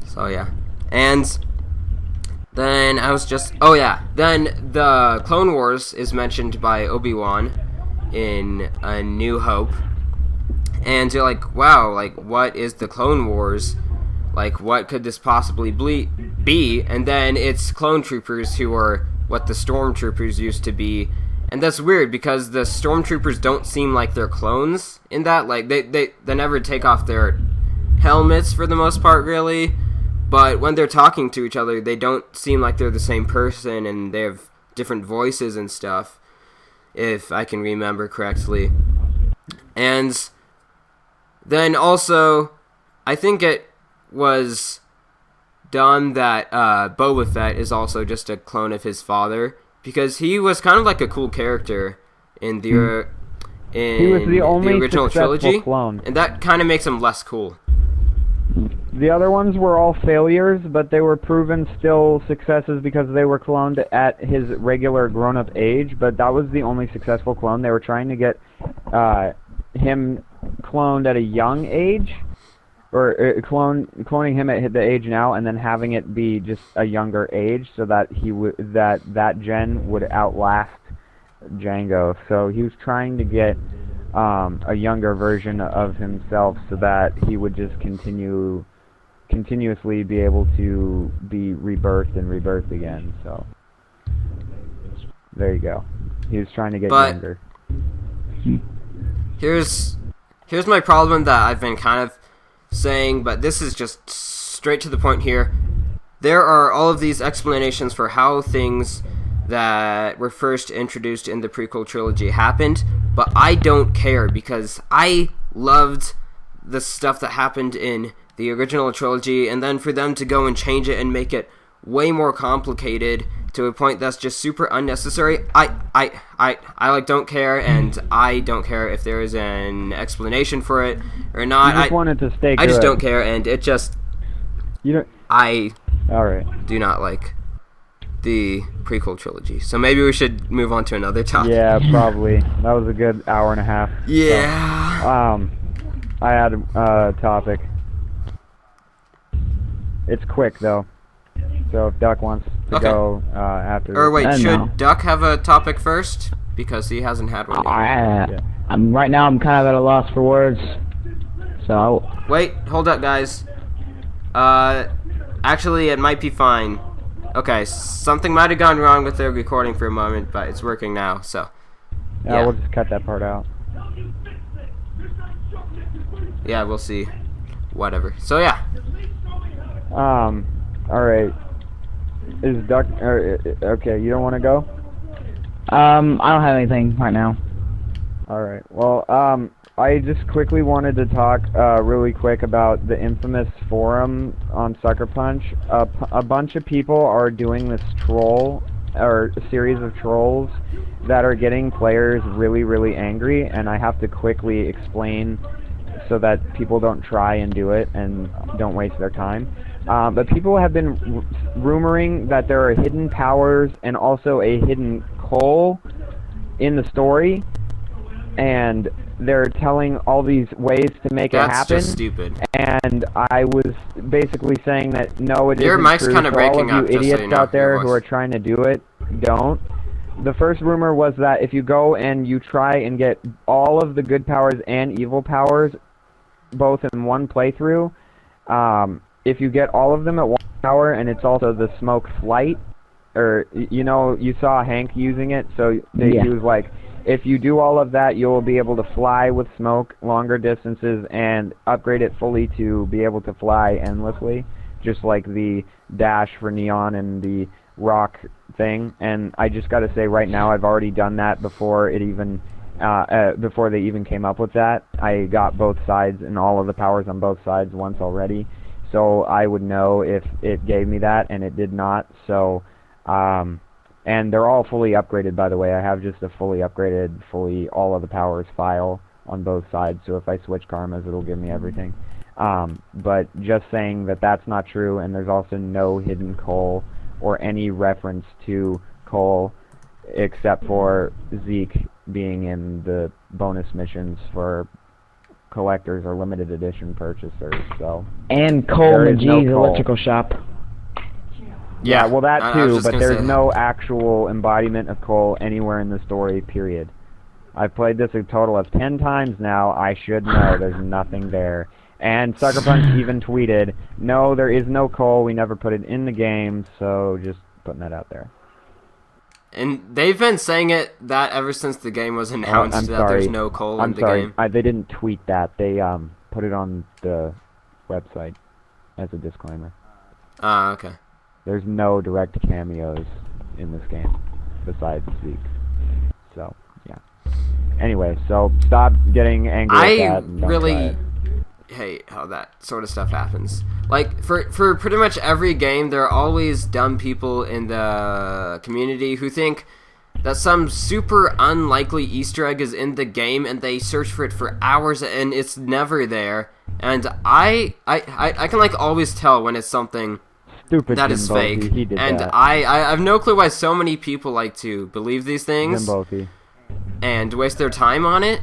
So yeah, and then I was just then the Clone Wars is mentioned by Obi-Wan in A New Hope. And you're like, wow, like, what is the Clone Wars? Like, what could this possibly be? And then it's clone troopers who are what the stormtroopers used to be. And that's weird, because the stormtroopers don't seem like they're clones in that. Like, they never take off their helmets for the most part, really. But when they're talking to each other, they don't seem like they're the same person, and they have different voices and stuff, if I can remember correctly. And then also, I think it was done that Boba Fett is also just a clone of his father, because he was kind of like a cool character in the he was the only original trilogy, clone. And that kind of makes him less cool. The other ones were all failures, but they were proven still successes because they were cloned at his regular grown-up age, but that was the only successful clone. They were trying to get him cloned at a young age, or cloning him at the age now, and then having it be just a younger age, so that that gen would outlast Jango. So he was trying to get a younger version of himself, so that he would just continuously be able to be rebirthed and rebirthed again. So there you go. He was trying to get younger. Here's my problem that I've been kind of saying, but this is just straight to the point here. There are all of these explanations for how things that were first introduced in the prequel trilogy happened, but I don't care, because I loved the stuff that happened in the original trilogy, and then for them to go and change it and make it way more complicated to a point that's just super unnecessary, I like don't care, and I don't care if there is an explanation for it or not. You just wanted to stay good. I just don't care, and it just Alright. do not like the prequel trilogy. So maybe we should move on to another topic. Yeah, probably. That was a good hour and a half. Yeah. So, I had a topic. It's quick though, so if Duck wants to go after. Or wait, should Duck have a topic first, because he hasn't had one yet? Right now I'm kind of at a loss for words. So Wait, hold up, guys. Actually, it might be fine. Okay, something might have gone wrong with the recording for a moment, but it's working now, so. Yeah, we'll just cut that part out. Yeah, we'll see. Whatever. So, yeah. Alright. Is Duck... okay, you don't want to go? I don't have anything right now. Alright, well, I just quickly wanted to talk really quick about the infamous forum on Sucker Punch. A bunch of people are doing this troll, or a series of trolls, that are getting players really, really angry, and I have to quickly explain so that people don't try and do it and don't waste their time. But people have been rumoring that there are hidden powers and also a hidden coal in the story, and they're telling all these ways to make it happen. That's just stupid. And I was basically saying that no, it Your isn't mic's true. kind of For all breaking of up, you just so idiots you know, out there your who voice. are trying to do it, don't. The first rumor was that if you go and you try and get all of the good powers and evil powers both in one playthrough, if you get all of them at one power, and it's also the smoke flight, or you know, you saw Hank using it, so he was like, if you do all of that, you'll be able to fly with smoke longer distances and upgrade it fully to be able to fly endlessly, just like the dash for Neon and the rock thing. And I just got to say, right now, I've already done that before it even before they even came up with that. I got both sides and all of the powers on both sides once already, so I would know if it gave me that, and it did not. So and they're all fully upgraded, by the way. I have just a fully upgraded, all of the powers file on both sides, so if I switch karmas, it'll give me everything. But just saying that that's not true, and there's also no hidden coal or any reference to coal except for Zeke being in the bonus missions for collectors or limited edition purchasers. So And Cole there is no McGee's coal. electrical shop. Yeah, well, that I was too, just but gonna there's say no actual embodiment of coal anywhere in the story, period. I've played this a total of 10 times now. I should know there's nothing there. And Sucker Punch even tweeted, no, there is no coal. We never put it in the game, so just putting that out there. And they've been saying that ever since the game was announced, I'm that sorry. there's no coal I'm in the sorry. game. They didn't tweet that. They put it on the website as a disclaimer. Ah, okay. There's no direct cameos in this game besides Zeke. So, yeah. Anyway, so stop getting angry at that. And don't try really it. hate how that sort of stuff happens. Like, for pretty much every game, there are always dumb people in the community who think that some super unlikely Easter egg is in the game, and they search for it for hours, and it's never there. And I can, like, always tell when it's something Stupid that is Zimboti, fake. he did And that. I have no clue why so many people like to believe these things Zimboti. and waste their time on it.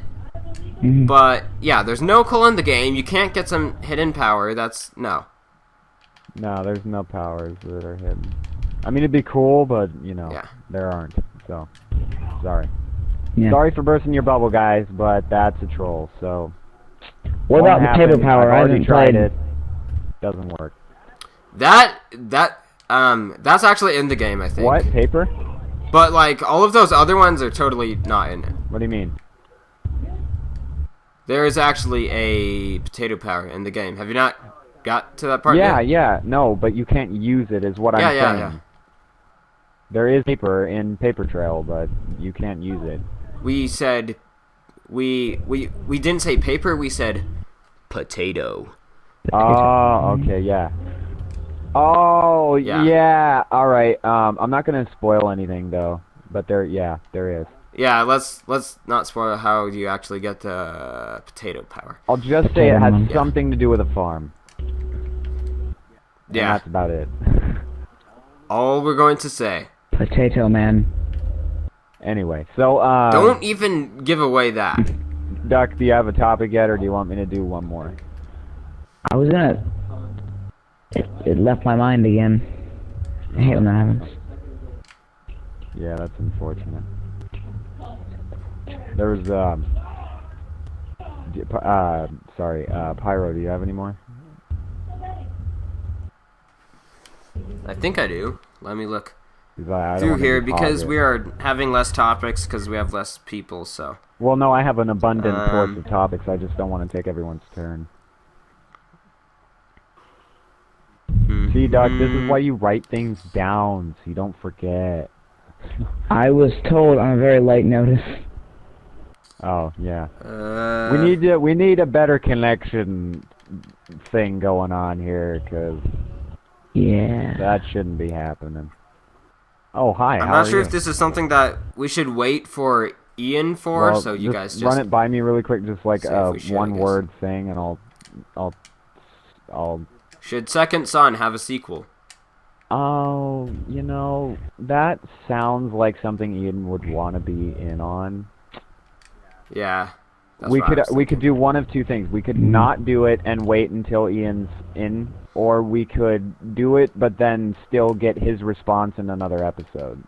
Mhm. But, yeah, there's no coal in the game. You can't get some hidden power. That's, no. No, there's no powers that are hidden. I mean, it'd be cool, but, you know, Yeah. there aren't. So, sorry. Yeah. Sorry for bursting your bubble, guys, but that's a troll, so... What about the happened. potato power? I've I already haven't tried played. it. Doesn't work. That's actually in the game, I think. What? Paper? But, like, all of those other ones are totally not in it. What do you mean? There is actually a potato power in the game. Have you not got to that part Yeah, yet? yeah, no, but you can't use it is what I'm saying. Yeah. There is paper in Paper Trail, but you can't use it. We said... We didn't say paper, we said potato. Oh, okay, yeah. Oh, Yeah. yeah, alright. I'm not gonna spoil anything, though. But there is. Yeah, let's not spoil how you actually get the potato power. I'll just say it has Yeah. something to do with a farm. And Yeah, that's about it. all we're going to say. Potato man. Anyway, so, Don't even give away that. Duck, do you have a topic yet, or do you want me to do one more? I was gonna... It left my mind again. I hate when that happens. Yeah, that's unfortunate. There was, Sorry, Pyro, do you have any more? I think I do. Let me look I don't through wanna here be because positive. we are having less topics because we have less people. So Well, no, I have an abundant source of topics. I just don't want to take everyone's turn. See, Doug, this is why you write things down so you don't forget. I was told on a very late notice. Oh, yeah. We need a better connection thing going on here, because Yeah. that shouldn't be happening. Oh, hi, I'm how not are sure you? if this is something that we should wait for Ian for. Well, So you guys just run it by me really quick, just like see if a we should, I one-word thing, and I'll... Should Second Son have a sequel? Oh, you know, that sounds like something Ian would want to be in on. Yeah. That's We what I could was we could thinking. do one of two things. We could not do it and wait until Ian's in, or we could do it but then still get his response in another episode.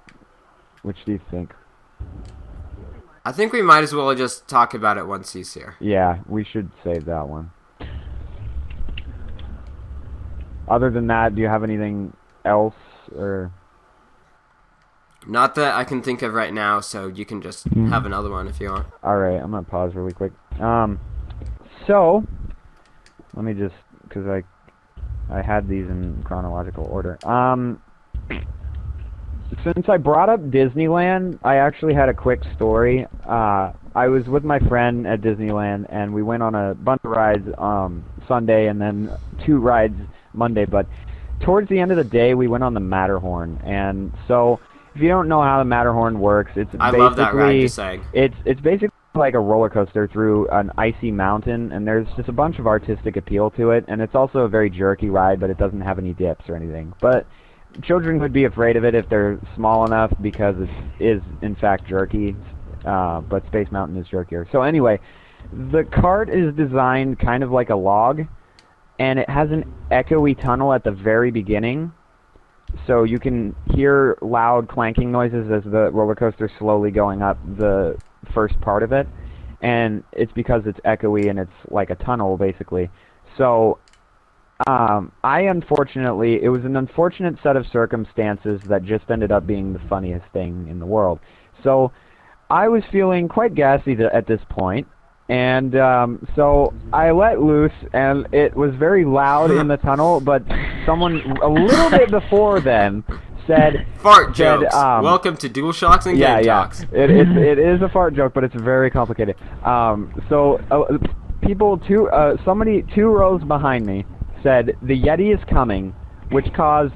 Which do you think? I think we might as well just talk about it once he's here. Yeah, we should save that one. Other than that, do you have anything else, or? Not that I can think of right now, so you can just have another one if you want. Alright, I'm gonna pause really quick. So, let me just, because I had these in chronological order. Since I brought up Disneyland, I actually had a quick story. I was with my friend at Disneyland, and we went on a bunch of rides Sunday, and then 2 rides Monday, but towards the end of the day, we went on the Matterhorn, and so... If you don't know how the Matterhorn works, it's I basically love that ride, just saying. it's basically like a roller coaster through an icy mountain, and there's just a bunch of artistic appeal to it, and it's also a very jerky ride, but it doesn't have any dips or anything. But children would be afraid of it if they're small enough because it is in fact jerky, but Space Mountain is jerkier. So anyway, the cart is designed kind of like a log, and it has an echoey tunnel at the very beginning. So you can hear loud clanking noises as the roller coaster is slowly going up the first part of it, and it's because it's echoey and it's like a tunnel basically. So it was an unfortunate set of circumstances that just ended up being the funniest thing in the world. So I was feeling quite gassy at this point, and so I let loose, and it was very loud in the tunnel, but someone a little bit before then said... Fart jokes! Welcome to Dualshocks and Game Talks. It is a fart joke, but it's very complicated. Somebody 2 rows behind me said, "The Yeti is coming," which caused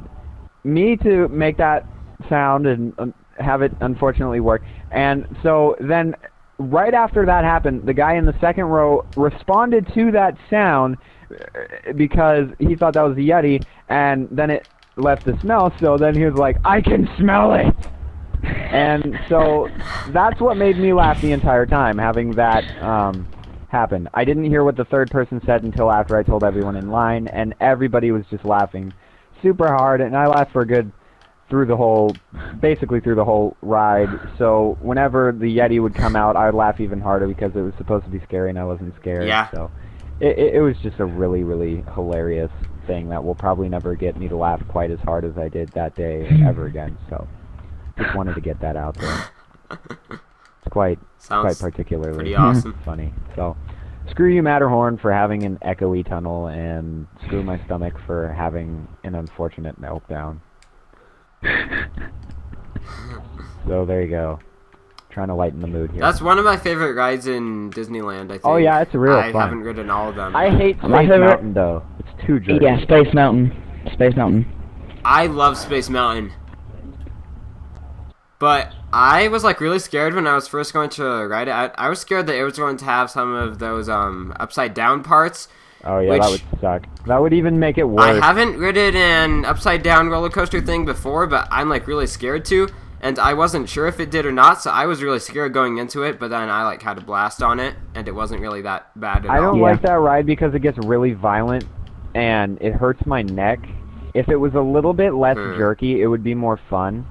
me to make that sound and have it unfortunately work. And so then... Right after that happened, the guy in the second row responded to that sound because he thought that was the Yeti, and then it left the smell, so then he was like, "I can smell it!" And so that's what made me laugh the entire time, having that happen. I didn't hear what the third person said until after I told everyone in line, and everybody was just laughing super hard, and I laughed for a good... basically through the whole ride. So whenever the Yeti would come out, I would laugh even harder because it was supposed to be scary and I wasn't scared. Yeah. So it was just a really, really hilarious thing that will probably never get me to laugh quite as hard as I did that day ever again. So just wanted to get that out there. It's quite particularly pretty awesome. funny. So screw you, Matterhorn, for having an echoey tunnel, and screw my stomach for having an unfortunate meltdown. So there you go. Trying to lighten the mood here. That's one of my favorite rides in Disneyland, I think. Oh yeah, it's real I fun. haven't ridden all of them. I hate My Space favorite- Mountain though. It's too jerky. Yeah, Space Mountain. Space Mountain. I love Space Mountain. But I was like really scared when I was first going to ride it. I was scared that it was going to have some of those upside down parts. Oh yeah, that would suck. That would even make it worse. I haven't ridden an upside down roller coaster thing before, but I'm like really scared to, and I wasn't sure if it did or not, so I was really scared going into it, but then I like had a blast on it, and it wasn't really that bad at all. I don't like that ride because it gets really violent and it hurts my neck. If it was a little bit less jerky, it would be more fun.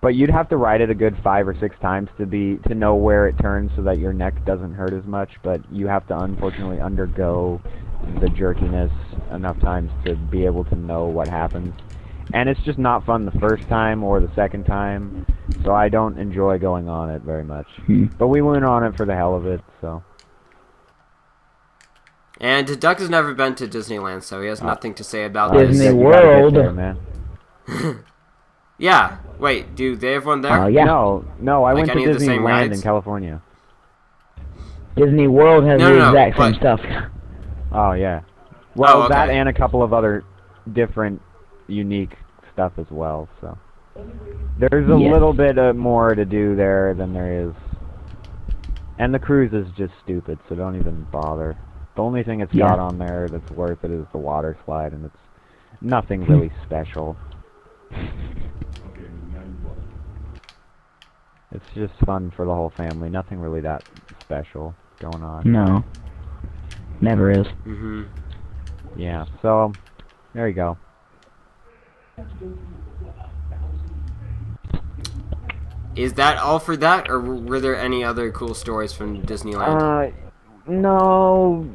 But you'd have to ride it a good 5 or 6 times to know where it turns so that your neck doesn't hurt as much. But you have to unfortunately undergo the jerkiness enough times to be able to know what happens. And it's just not fun the first time or the second time, so I don't enjoy going on it very much. But we went on it for the hell of it, so. And Duck has never been to Disneyland, so he has nothing to say about Disney this. World. There, man. Yeah. Wait, do they have one there? Yeah. No, I went to any of the same Disneyland rides? in California. Disney World has No, the no, exact same but- stuff. Oh, yeah. Well, okay. that and a couple of other different, unique stuff as well, so. There's a little bit more to do there than there is. And the cruise is just stupid, so don't even bother. The only thing it's got on there that's worth it is the water slide, and it's nothing really special. It's just fun for the whole family. Nothing really that special going on. No. Never is. Mm-hmm. Yeah, so there you go. Is that all for that, or were there any other cool stories from Disneyland? No.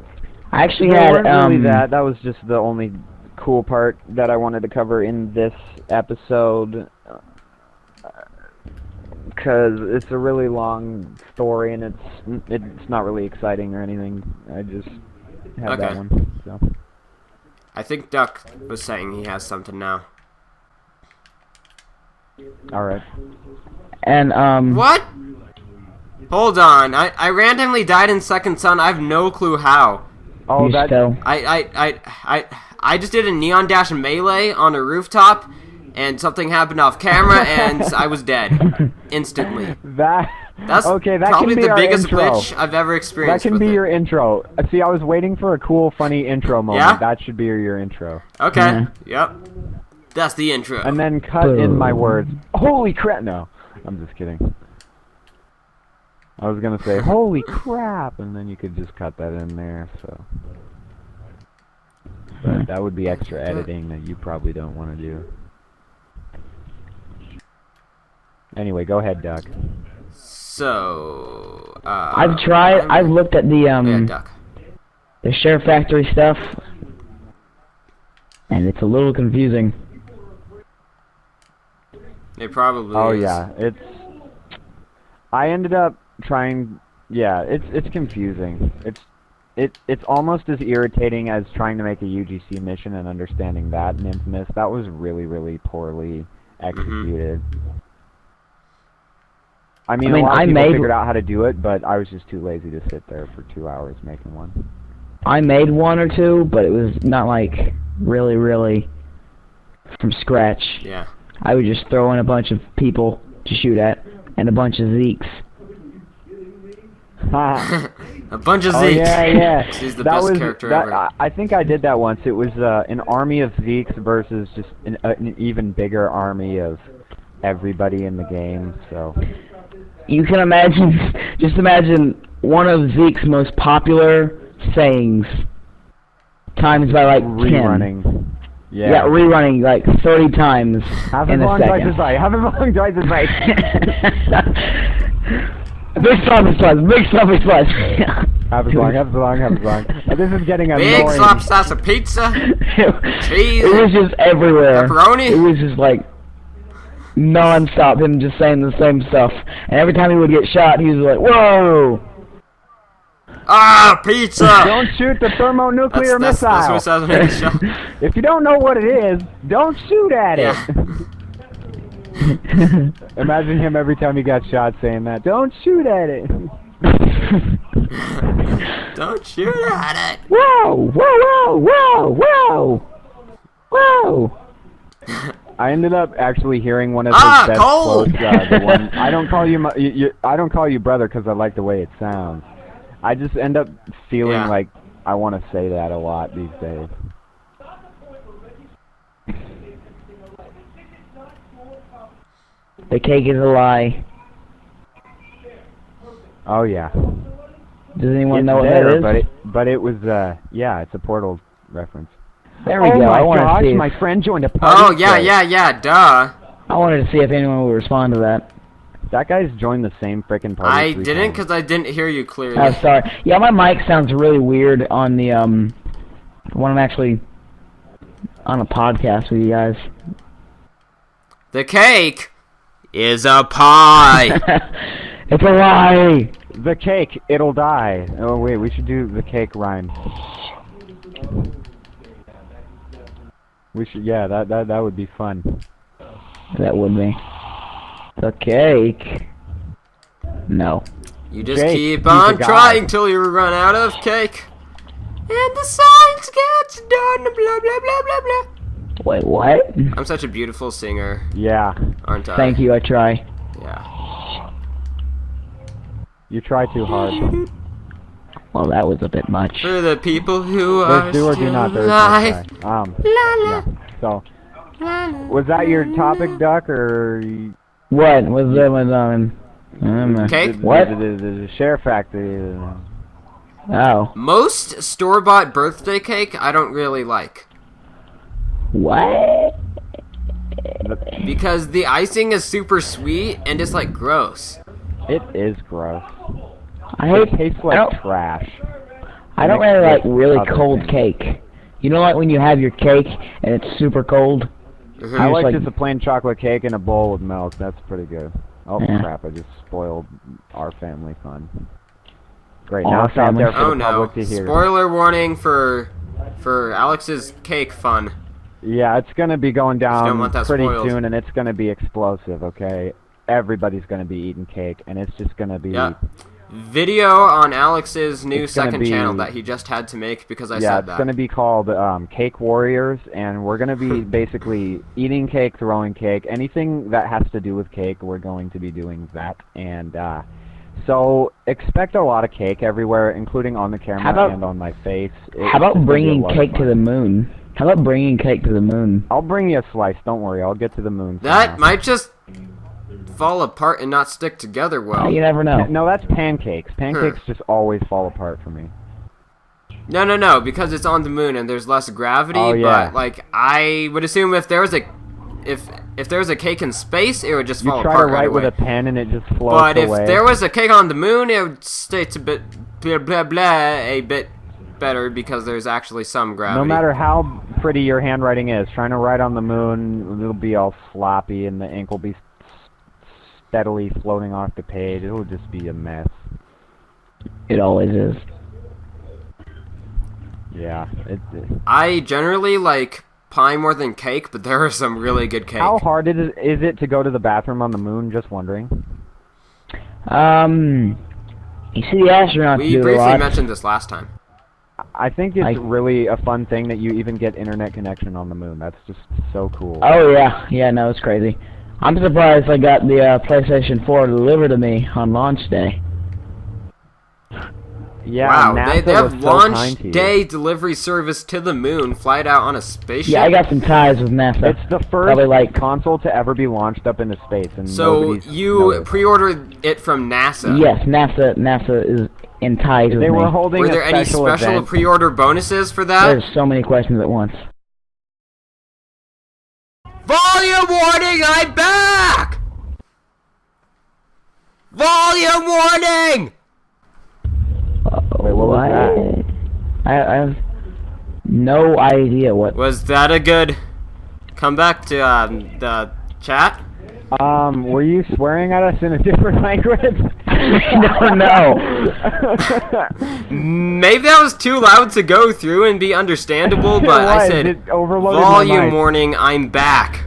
I actually No, had weren't really that. That was just the only cool part that I wanted to cover in this episode. Because it's a really long story and it's not really exciting or anything. I just have that one. So. I think Duck was saying he has something now. All right. And What? Hold on. I randomly died in Second Son. I have no clue how. Oh, you that. still. I just did a Neon Dash melee on a rooftop, and something happened off camera, and I was dead instantly. That's okay. That probably can be the our biggest intro. glitch I've ever That experienced. can with be it. your intro. See, I was waiting for a cool, funny intro moment. Yeah? That should be your intro. Okay. Yep. That's the intro. And then cut in my words. Holy crap! No, I'm just kidding. I was gonna say, holy crap, and then you could just cut that in there, so. But that would be extra editing that you probably don't want to do. Anyway, go ahead, Duck. So, I've looked at yeah, Duck. the Share Factory stuff, and it's a little confusing. It probably Oh is. yeah, I ended up trying. Yeah, it's confusing. It's almost as irritating as trying to make a UGC mission and understanding that in Infamous. That was really, really poorly executed. I mean, a lot of people figured out how to do it, but I was just too lazy to sit there for 2 hours making one. I made one or two, but it was not like really from scratch. Yeah. I would just throw in a bunch of people to shoot at, and a bunch of Zeeks. A bunch of Oh Zeeks. yeah. He's the best character ever. I think I did that once. It was an army of Zeeks versus just an even bigger army of everybody in the game. So You can imagine, just imagine one of Zeke's most popular sayings times by like 10. rerunning. Yeah, rerunning like 30 times Have in it a long, twice as second. right. Have it long, twice as right. Big sloppy slice, big sloppy slice. Have it long, have it long, have it long. This is getting Big annoying. slop salsa pizza. Cheese. It was just everywhere. Pepperoni? It was just like non-stop, him just saying the same stuff. And every time he would get shot, he was like, whoa! Ah, pizza. Don't shoot the thermonuclear That's what missile. it sounds when it's shot. If you don't know what it is, don't shoot at it. Imagine him every time he got shot saying that. Don't shoot at it. Don't shoot at it. Whoa! Whoa! Whoa! Whoa! Whoa! I ended up actually hearing one of Ah, his best cold! quotes. The one, I don't call you I don't call you brother because I like the way it sounds. I just end up feeling like I want to say that a lot these days. The cake is a lie. Oh yeah. Does anyone It's know what there, that is? but it was yeah, it's a Portal reference. There we Oh go. I my want to gosh, see. my friend joined a party. Oh, yeah, duh. I wanted to see if anyone would respond to that. That guy's joined the same frickin' party. I 3 didn't times. because I didn't hear you clearly. Oh, sorry. Yeah, my mic sounds really weird on the, when I'm actually on a podcast with you guys. The cake is a pie. It's a lie! The cake, it'll die. Oh wait, we should do the cake rhyme. We should, yeah, that would be fun. That would be. The cake. No. You just Jake, keep he's on a guy. trying till you run out of cake. And the science gets done, blah, blah, blah, blah, blah. Wait, what? I'm such a beautiful singer, Yeah, aren't I? Thank you, I try. Yeah. you try too hard. Well, that was a bit much. For the people who are There's do or do still not. There's no alive. try. La, la, Yeah. So, la, la, was that your topic, Duck, or What was that Cake? What? The share factory? Oh. Most store-bought birthday cake I don't really like. What? Because the icing is super sweet and it's like gross. It is gross. I hate. It tastes I like don't, trash. I don't mixed really like with really other cold things. cake. You know, like when you have your cake and it's super cold. Mhm. I just like like- just a plain chocolate cake and a bowl with milk. That's pretty good. Oh Yeah. crap! I just spoiled our family fun. Great. Our Now it's out family. there for Oh the no! public to hear. Spoiler warning for Alex's cake fun. Yeah, it's gonna be going don't down want that pretty spoiled. soon, and it's gonna be explosive. Okay, everybody's gonna be eating cake, and it's just gonna be. Yeah. Video on Alex's new It's gonna second be- channel that he just had to make because I Yeah, said it's that. gonna be called Cake Warriors, and we're gonna be basically eating cake, throwing cake, anything that has to do with cake. We're going to be doing that, and so expect a lot of cake everywhere, including on the camera How about- and on my face. How about bringing cake to the moon? moon? How about bringing cake to the moon? I'll bring you a slice. Don't worry, I'll get to the moon. That somehow. might just fall apart and not stick together well. You never know. No, that's pancakes. Pancakes just always fall apart for me. No, because it's on the moon and there's less gravity. Oh, yeah. But like, I would assume if there was a cake in space, it would just You fall try to apart right write away. with a pen and it just floats But if away. there was a cake on the moon, it would stay a bit blah blah blah a bit better because there's actually some gravity. No matter how pretty your handwriting is, trying to write on the moon, it'll be all sloppy and the ink will be steadily floating off the page. It'll just be a mess. It always is. Yeah. I generally like pie more than cake, but there are some really good cake. How hard is it to go to the bathroom on the moon? Just wondering. You see the astronauts We do it a briefly lot. mentioned this last time. I think it's I- really a fun thing that you even get internet connection on the moon. That's just so cool. Oh yeah, no, it's crazy. I'm surprised I got the PlayStation 4 delivered to me on launch day. Yeah, Wow, NASA they have was so kind launch to you. day delivery service to the moon, flight out on a spaceship. Yeah, I got some ties with NASA. It's the first Probably like console to ever be launched up into space, and So nobody's you noticed. pre-ordered it from NASA. yes, NASA is in ties with They me. were holding Were a there any special special event. pre-order bonuses for that? There's so many questions at once. Volume warning, I'm back! Volume warning! Wait, what was that? I have no idea what. Was that a good comeback to the chat? Were you swearing at us in a different language? No. Maybe that was too loud to go through and be understandable, It but I was, said, it overloaded my volume mic. warning, I'm back.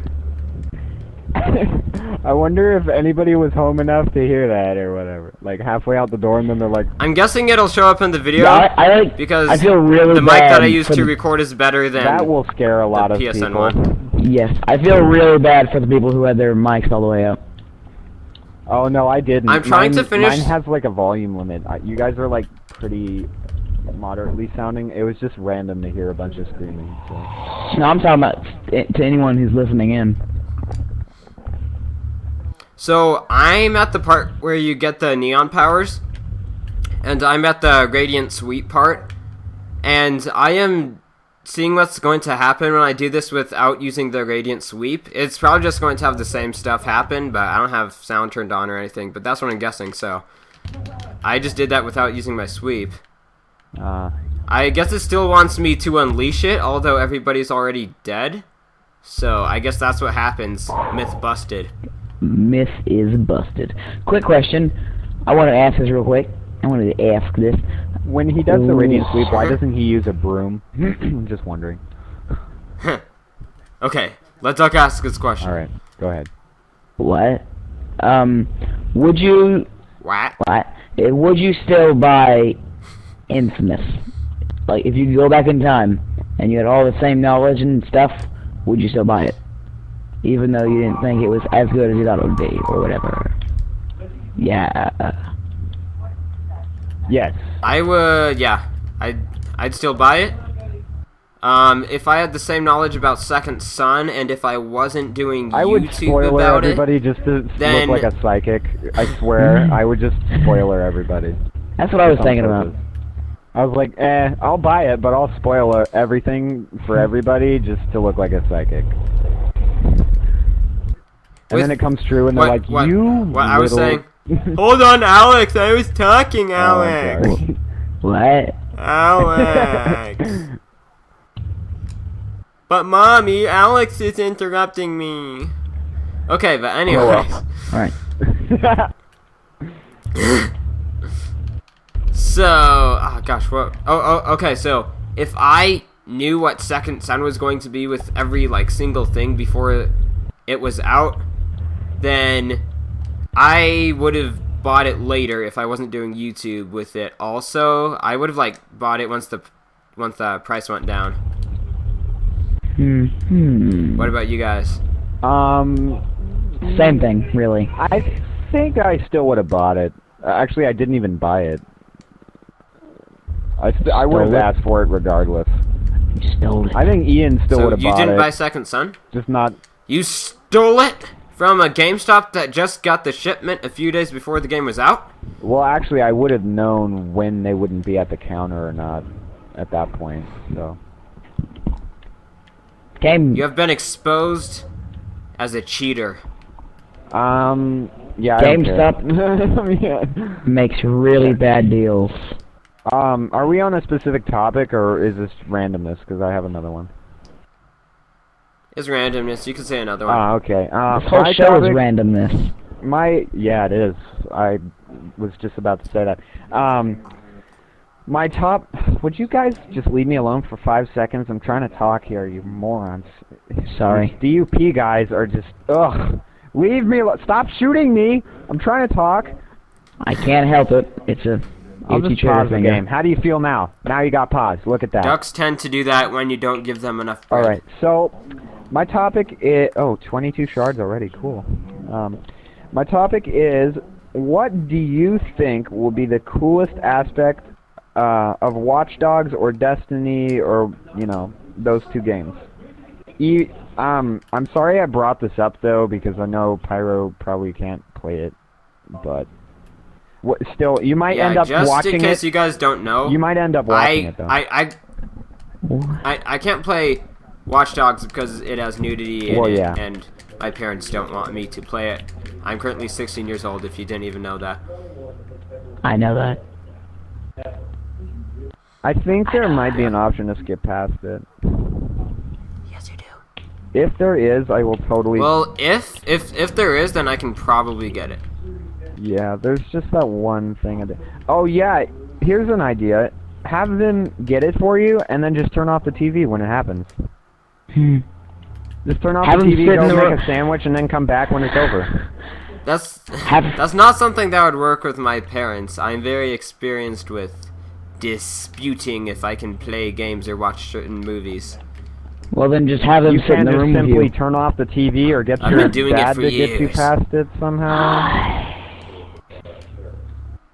I wonder if anybody was home enough to hear that or whatever. Like halfway out the door, and then they're like, I'm guessing it'll show up in the video. Yeah, I like. Because I feel really the mic bad that I use for to the- record is better than that will scare a lot of PSN people. one. Yes, I feel really bad for the people who had their mics all the way up. Oh no, I didn't. I'm trying to finish- Mine has like a volume limit. You guys are like pretty moderately sounding. It was just random to hear a bunch of screaming. So. No, I'm talking about to anyone who's listening in. So I'm at the part where you get the neon powers, and I'm at the Radiant Sweet part, and I am seeing what's going to happen when I do this without using the Radiant Sweep. It's probably just going to have the same stuff happen, but I don't have sound turned on or anything, but that's what I'm guessing, so I just did that without using my sweep. I guess it still wants me to unleash it, although everybody's already dead. So I guess that's what happens. Myth busted. Myth is busted. Quick question. I want to ask this real quick. I wanted to ask this. When he does the Radiant Sweep, why doesn't he use a broom? Just wondering. Okay, let Duck ask his question. Alright, go ahead. What? Would you... What? Would you still buy Infamous? Like, if you could go back in time, and you had all the same knowledge and stuff, would you still buy it? Even though you didn't think it was as good as you thought it would be, or whatever. Yeah. Yes. I would, yeah. I'd still buy it. If I had the same knowledge about Second Son, and if I wasn't doing I would YouTube spoiler about everybody it, just to then... look like a psychic. I swear, I would just spoiler everybody. That's what I was thinking about. I was like, I'll buy it, but I'll spoil everything for everybody just to look like a psychic. And then it comes true, and they're like, you What I was saying... Hold on, Alex, I was talking, Alex. What? Alex. But Mommy, Alex is interrupting me. Okay, but anyways. Alright. So, oh gosh, what? Oh, okay. So if I knew what Second Son was going to be with every like single thing before it was out, then I would have bought it later if I wasn't doing YouTube with it. Also, I would have like bought it once the price went down. What about you guys? Same thing, really. I think I still would have bought it. Actually, I didn't even buy it. I would have asked for it regardless. You stole it. I think Ian still would have bought it. So you didn't buy Second Son? Just not... You stole it from a GameStop that just got the shipment a few days before the game was out? Well, actually, I would have known when they wouldn't be at the counter or not at that point, so... Game. You have been exposed as a cheater. Yeah, GameStop makes really bad deals. Are we on a specific topic, or is this randomness? Because I have another one. It's randomness. You can say another one. Okay. This whole show is randomness. Yeah, it is. I was just about to say that. My top... Would you guys just leave me alone for 5 seconds? I'm trying to talk here, you morons. Sorry. These DUP guys are just... Ugh. Leave me alone. Stop shooting me. I'm trying to talk. I can't help it. It's a... I'll just pause the game. How do you feel now? Now you got pause. Look at that. Ducks tend to do that when you don't give them enough bread. Alright, so... My topic is... Oh, 22 shards already. Cool. My topic is... What do you think will be the coolest aspect of Watch Dogs or Destiny, or, you know, those two games? I'm sorry I brought this up, though, because I know Pyro probably can't play it, but... Still, you might end up watching it. Just in case you guys don't know, you might end up watching it, though. I can't play Watch Dogs because it has nudity in it, and my parents don't want me to play it. I'm currently 16 years old, if you didn't even know that. I know that. I think there might be an option to skip past it. Yes, you do. If there is, I will totally... Well, if there is, then I can probably get it. Yeah, there's just that one thing. Oh, yeah, here's an idea. Have them get it for you, and then just turn off the TV when it happens. Just turn off the TV, go make a sandwich, and then come back when it's over. That's not something that would work with my parents. I'm very experienced with disputing if I can play games or watch certain movies. Well, then just have them sit in the room with you. You can't just simply turn off the TV or get your dad to get you past it somehow?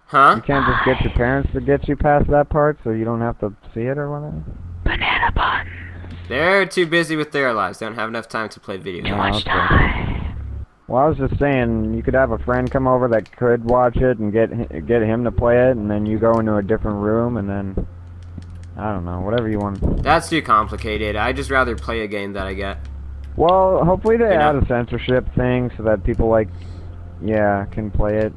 Huh? You can't just get your parents to get you past that part so you don't have to see it or whatever? Banana buns. They're too busy with their lives. They don't have enough time to play video games. Okay. Well, I was just saying, you could have a friend come over that could watch it and get him to play it, and then you go into a different room, and then... I don't know, whatever you want. That's too complicated. I'd just rather play a game that I get. Well, hopefully they You know? add a censorship thing so that people can play it.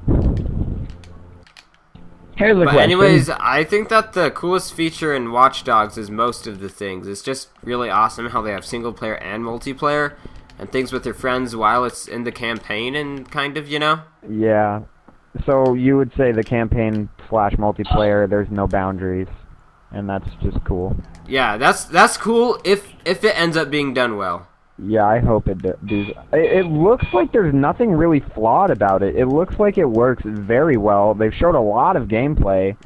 Here's a But question. anyways, I think that the coolest feature in Watch Dogs is most of the things. It's just really awesome how they have single player and multiplayer and things with your friends while it's in the campaign and kind of, you know? Yeah. So you would say the campaign / multiplayer, there's no boundaries, and that's just cool. Yeah, that's cool if it ends up being done well. Yeah, I hope it does. It looks like there's nothing really flawed about it. It looks like it works very well. They've showed a lot of gameplay.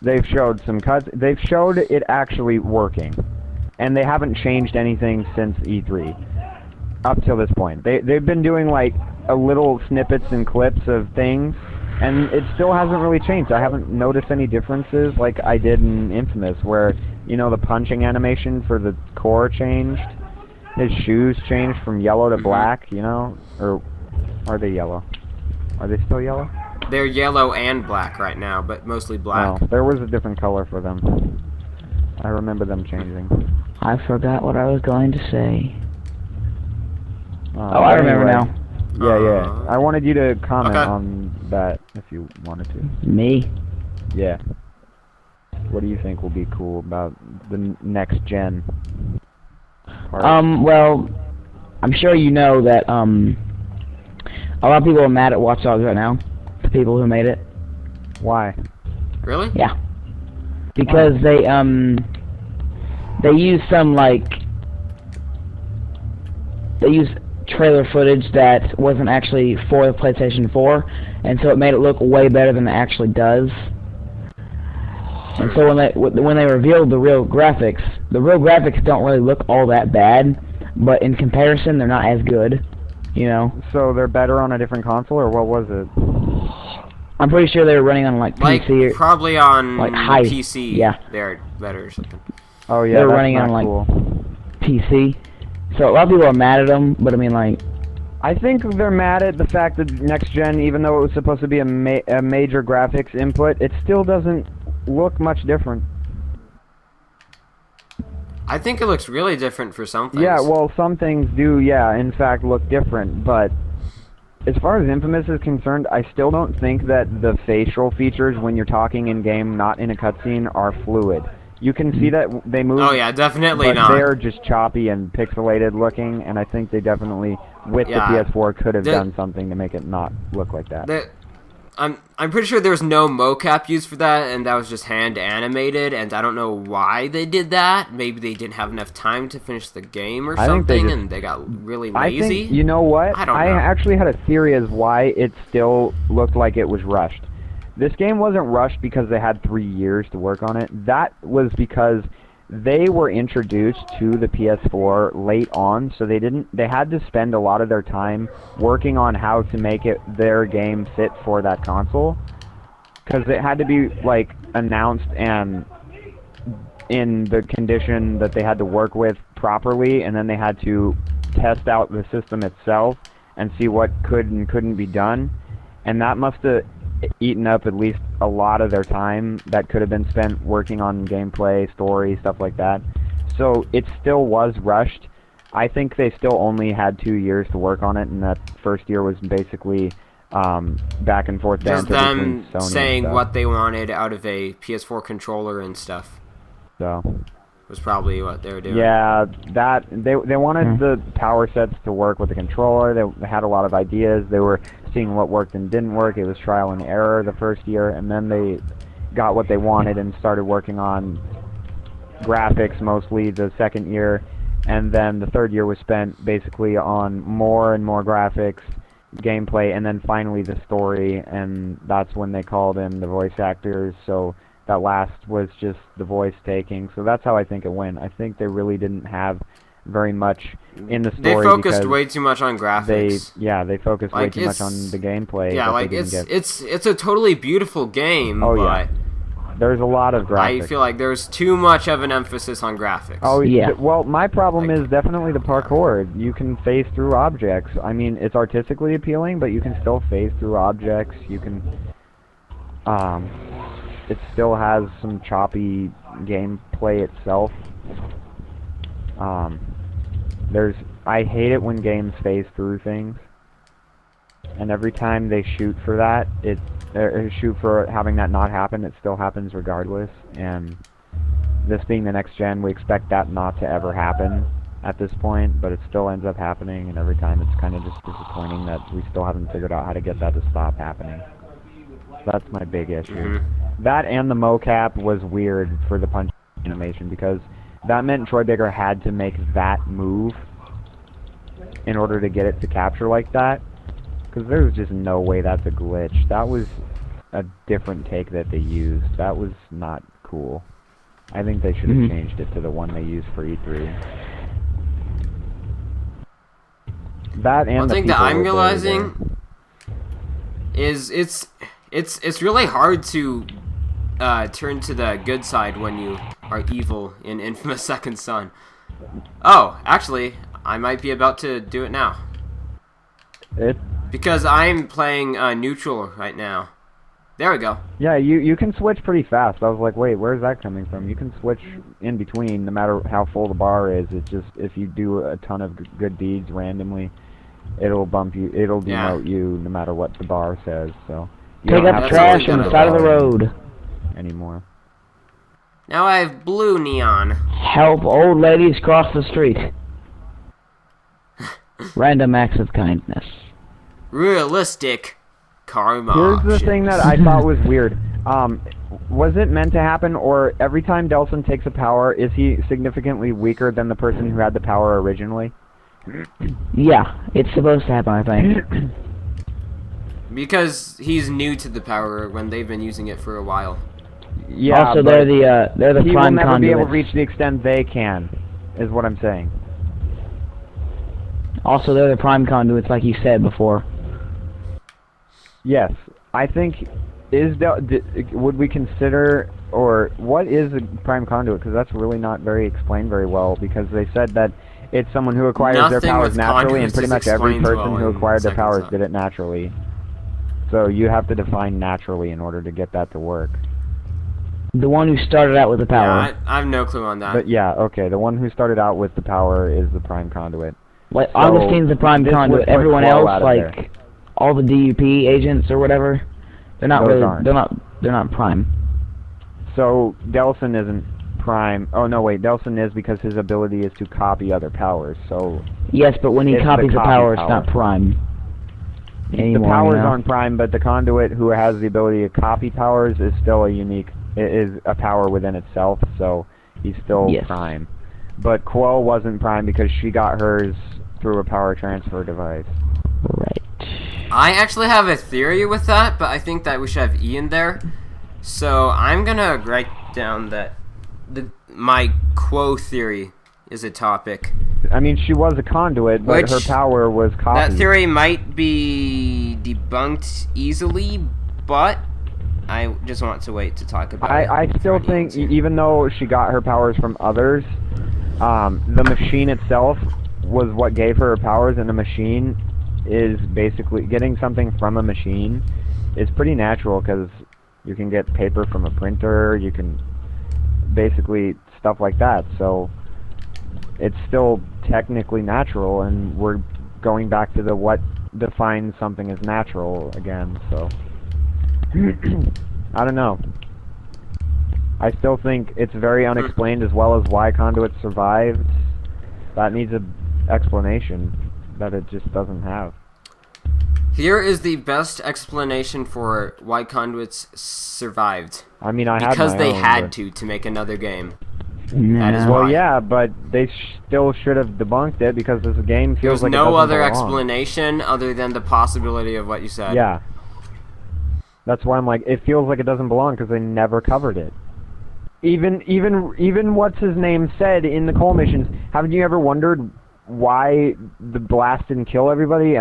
They've showed some cuts. They've showed it actually working, and they haven't changed anything since E3 up till this point. They've been doing like a little snippets and clips of things, and it still hasn't really changed. I haven't noticed any differences like I did in Infamous, where the punching animation for the core changed. His shoes changed from yellow to black, or are they yellow? Are they still yellow? They're yellow and black right now, but mostly black. No, there was a different color for them. I remember them changing. I forgot what I was going to say. I remember now. Yeah. I wanted you to comment Okay. on that if you wanted to. Me? Yeah. What do you think will be cool about the next gen? Well, I'm sure you know that, a lot of people are mad at Watch Dogs right now. The people who made it. Why? Really? Yeah. Because they use some, they use trailer footage that wasn't actually for the PlayStation 4, and so it made it look way better than it actually does. And so when they revealed the real graphics don't really look all that bad, but in comparison, they're not as good, So they're better on a different console, or what was it? I'm pretty sure they were running on PC or probably on high PC. Yeah, They're better or something. Oh yeah, they're that's running not on cool. PC. So a lot of people are mad at them, but I mean I think they're mad at the fact that next gen, even though it was supposed to be a major graphics input, it still doesn't look much different. I think it looks really different for some things. Yeah, well, some things do, in fact, look different, but as far as Infamous is concerned, I still don't think that the facial features when you're talking in-game, not in a cutscene, are fluid. You can see that they move, Oh yeah, definitely but not. they're just choppy and pixelated looking, and I think they definitely, with the PS4, could have done something to make it not look like that. I'm pretty sure there was no mocap used for that, and that was just hand animated, and I don't know why they did that. Maybe they didn't have enough time to finish the game or something, and they got really lazy. I think, you know what? I don't know. I actually had a theory as why it still looked like it was rushed. This game wasn't rushed because they had 3 years to work on it. That was because they were introduced to the PS4 late on, so they had to spend a lot of their time working on how to make their game fit for that console, because it had to be announced and in the condition that they had to work with properly, and then they had to test out the system itself and see what could and couldn't be done, and that must have eaten up at least a lot of their time that could have been spent working on gameplay, story, stuff like that. So it still was rushed. I think they still only had 2 years to work on it, and that first year was basically back and forth Just banter them between Sony saying and stuff. what they wanted out of a PS4 controller and stuff. So Was probably what they were doing. yeah, that they wanted the power sets to work with the controller. They had a lot of ideas. They were seeing what worked and didn't work. It was trial and error the first year, and then they got what they wanted and started working on graphics mostly the second year, and then the third year was spent basically on more and more graphics, gameplay, and then finally the story, and that's when they called in the voice actors. So that last was just the voice taking. So that's how I think it went. I think they really didn't have very much in the story. They focused because way too much on graphics. they focused way too much on the gameplay. Yeah, that they didn't get. it's a totally beautiful game, Oh, but yeah. There's a lot of graphics. I feel like there's too much of an emphasis on graphics. Oh Yeah. Well, my problem is definitely the parkour. You can phase through objects. I mean, it's artistically appealing, but you can still phase through objects. You can, it still has some choppy gameplay itself. I hate it when games phase through things, and every time they shoot for that, shoot for having that not happen, it still happens regardless. And this being the next gen, we expect that not to ever happen at this point, but it still ends up happening, and every time it's kind of just disappointing that we still haven't figured out how to get that to stop happening. So that's my big issue. That and the mocap was weird for the punch animation, because that meant Troy Baker had to make that move in order to get it to capture like that, because there's just no way that's a glitch. That was a different take that they used. That was not cool. I think they should have changed it to the one they used for E3. That and one the thing that people I'm were realizing is it's really hard to turn to the good side when you are evil in Infamous Second Son. Oh, actually, I might be about to do it now. Because I'm playing neutral right now. There we go. Yeah, you can switch pretty fast. I was like, wait, where's that coming from? You can switch in between no matter how full the bar is. It's just, if you do a ton of good deeds randomly, it'll bump you, it'll demote you no matter what the bar says. So you Take don't up have trash to on the side of the road. anymore. Now I have blue neon. Help old ladies cross the street. Random acts of kindness. Realistic karma. Here's the thing that I thought was weird. Was it meant to happen, or every time Delson takes a power, is he significantly weaker than the person who had the power originally? Yeah, it's supposed to happen, I think. Because he's new to the power when they've been using it for a while. Yeah, also, but they're the he will prime never be able to conduits. reach the extent they can, is what I'm saying. Also, they're the prime conduits, like you said before. Yes, I think, would we consider, or what is a prime conduit? Because that's really not very explained very well, because they said that it's someone who acquires their Nothing powers with naturally, and pretty conduits much every is explained person well who in acquired their Second powers Son. did it naturally. So you have to define naturally in order to get that to work. The one who started out with the power. Yeah, I have no clue on that. But yeah, okay, the one who started out with the power is the prime conduit. Like, So, Augustine's the prime this would conduit. put Everyone Quell else, out of like there. all the DUP agents or whatever, they're not Those really. aren't. They're not prime. So Delson isn't prime. Oh no, wait, Delson is, because his ability is to copy other powers. So Yes, but when he It's the copies the copy power, it's power. not prime anymore. the powers you know? aren't prime, but the conduit who has the ability to copy powers is still a unique. Is a power within itself. So he's still Yes. prime. But Quell wasn't prime because she got hers through a power transfer device. Right. I actually have a theory with that, but I think that we should have Ian there. So I'm gonna write down that my Quo theory is a topic. I mean, she was a conduit, but Which- her power was copied. That theory might be debunked easily, but I just want to wait to talk about it. I still before Ian's think, here. even though she got her powers from others, the machine itself was what gave her powers, and the machine is basically getting something from a machine is pretty natural, because you can get paper from a printer, you can basically stuff like that. So it's still technically natural, and we're going back to the what defines something as natural again. So I don't know. I still think it's very unexplained, as well as why conduits survived. That needs an explanation that it just doesn't have. Here is the best explanation for why conduits survived. I mean, I had Because my they own, had but- to make another game. Nah. is Well, why. yeah, but they still should have debunked it, because this game feels There's like it no doesn't other belong. explanation other than the possibility of what you said. Yeah. That's why I'm like, it feels like it doesn't belong, because they never covered it. Even what's his name said in the coal missions. Haven't you ever wondered why the blast didn't kill everybody?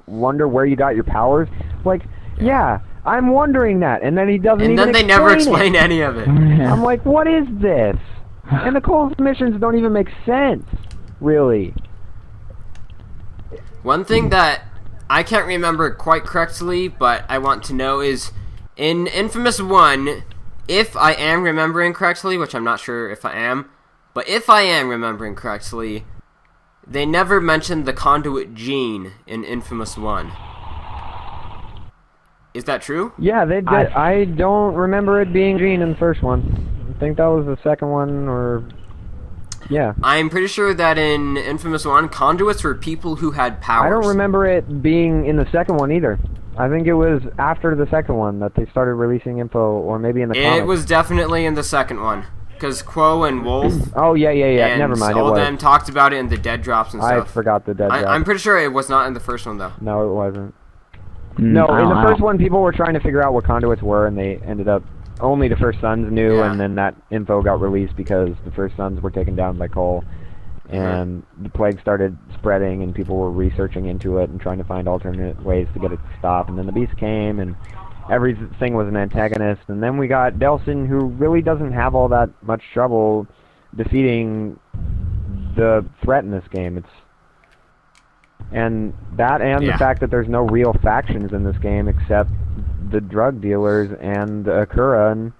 Wonder where you got your powers? Like, yeah, I'm wondering that, and then he doesn't And even then they never explain explain any of it. I'm like, what is this? And the coal missions don't even make sense, really. One thing that I can't remember quite correctly, but I want to know is, in Infamous 1, if I am remembering correctly, which I'm not sure if I am, but if I am remembering correctly, they never mentioned the conduit gene in Infamous 1. Is that true? Yeah, they did. I don't remember it being Gene in the first one. I think that was the second one, or... Yeah. I'm pretty sure that in Infamous 1, conduits were people who had powers. I don't remember it being in the second one either. I think it was after the second one that they started releasing info, or maybe in the comics. It was definitely in the second one. Because Quo and Wolf... Oh, yeah. And Never mind, all of them talked about it in the dead drops and stuff. I forgot the dead drops. I'm pretty sure it was not in the first one, though. No, it wasn't. No, in the first one, people were trying to figure out what conduits were, and they ended up... Only the First Sons knew, and then that info got released because the First Sons were taken down by Cole. And the plague started spreading, and people were researching into it and trying to find alternate ways to get it to stop. And then the Beast came, and everything was an antagonist. And then we got Delsin, who really doesn't have all that much trouble defeating the threat in this game. And the fact that there's no real factions in this game except the drug dealers and the Akuran,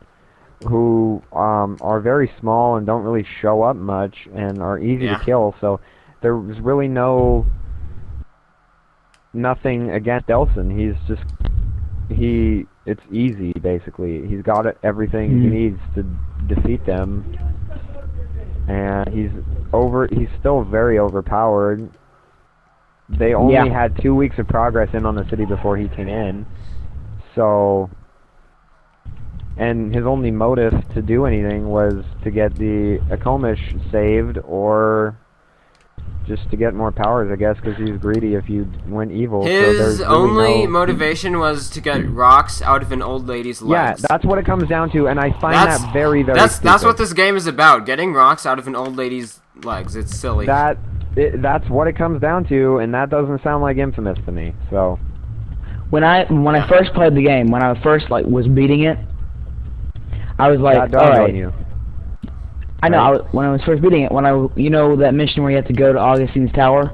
who are very small and don't really show up much and are easy to kill. So there's really nothing against Delsin. He's just it's easy basically. He's got everything he needs to defeat them, and he's still very overpowered. They only had 2 weeks of progress in on the city before he came in. So, and his only motive to do anything was to get the Akomish saved, or just to get more powers, I guess, because he's greedy if you went evil. His only motivation was to get rocks out of an old lady's legs. Yeah, that's what it comes down to, and I find that very, very stupid. That's what this game is about, getting rocks out of an old lady's legs. It's silly. That's what it comes down to, and that doesn't sound like Infamous to me. So, when I first played the game, when I first was beating it, I was like, all right. I know. When I was first beating it, you know that mission where you have to go to Augustine's tower.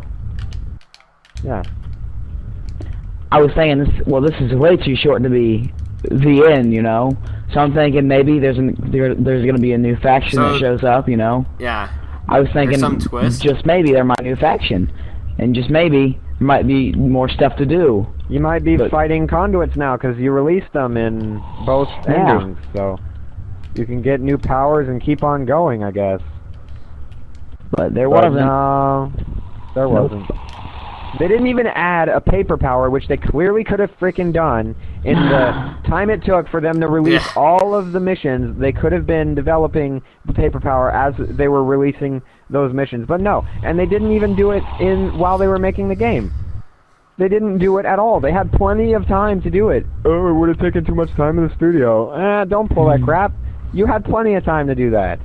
Yeah. I was thinking this is way too short to be the end, you know. So I'm thinking maybe there's gonna be a new faction that shows up, you know. Yeah. I was thinking some twist. Just maybe there might be a new faction, and just maybe there might be more stuff to do. You might be fighting conduits now because you released them in both endings, so you can get new powers and keep on going, I guess. But there wasn't. No, there wasn't. They didn't even add a paper power, which they clearly could have freaking done in the time it took for them to release all of the missions. They could have been developing the paper power as they were releasing those missions, but no. And they didn't even do it while they were making the game. They didn't do it at all. They had plenty of time to do it. Oh, it would have taken too much time in the studio. Don't pull that crap. You had plenty of time to do that.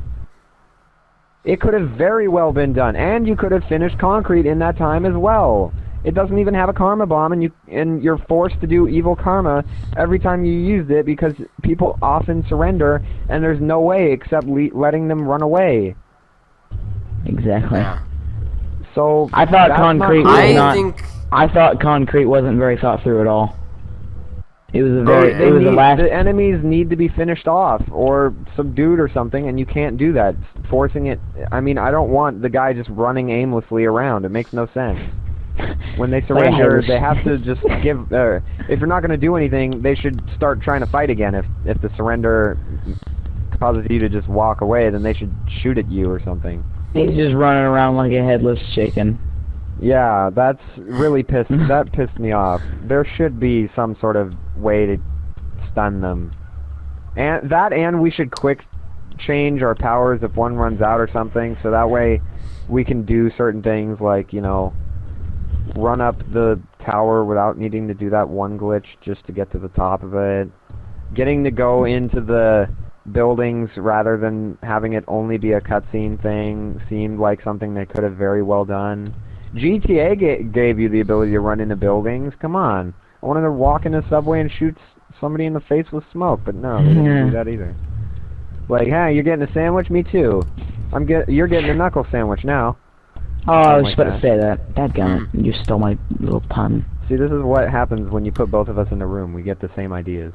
It could have very well been done, and you could have finished Concrete in that time as well. It doesn't even have a karma bomb, and you're forced to do evil karma every time you used it because people often surrender, and there's no way except letting them run away. Exactly. Yeah. So I thought I thought Concrete wasn't very thought through at all. It was the enemies need to be finished off or subdued or something, and you can't do that. Forcing it. I mean, I don't want the guy just running aimlessly around. It makes no sense. When they surrender, they have to just give. If you're not going to do anything, they should start trying to fight again. If the surrender causes you to just walk away, then they should shoot at you or something. He's just running around like a headless chicken. Yeah, that's really pissed me off. There should be some sort of way to stun them. And we should quick change our powers if one runs out or something, so that way we can do certain things like, you know, run up the tower without needing to do that one glitch just to get to the top of it. Getting to go into the buildings rather than having it only be a cutscene thing seemed like something they could have very well done. GTA gave you the ability to run into buildings. Come on. I wanted to walk in a subway and shoot somebody in the face with smoke, but no, they didn't do that either. Like, hey, you're getting a sandwich? Me too. You're getting a knuckle sandwich now. Oh, I was about to say that. Dadgummit, you stole my little pun. See, this is what happens when you put both of us in a room. We get the same ideas.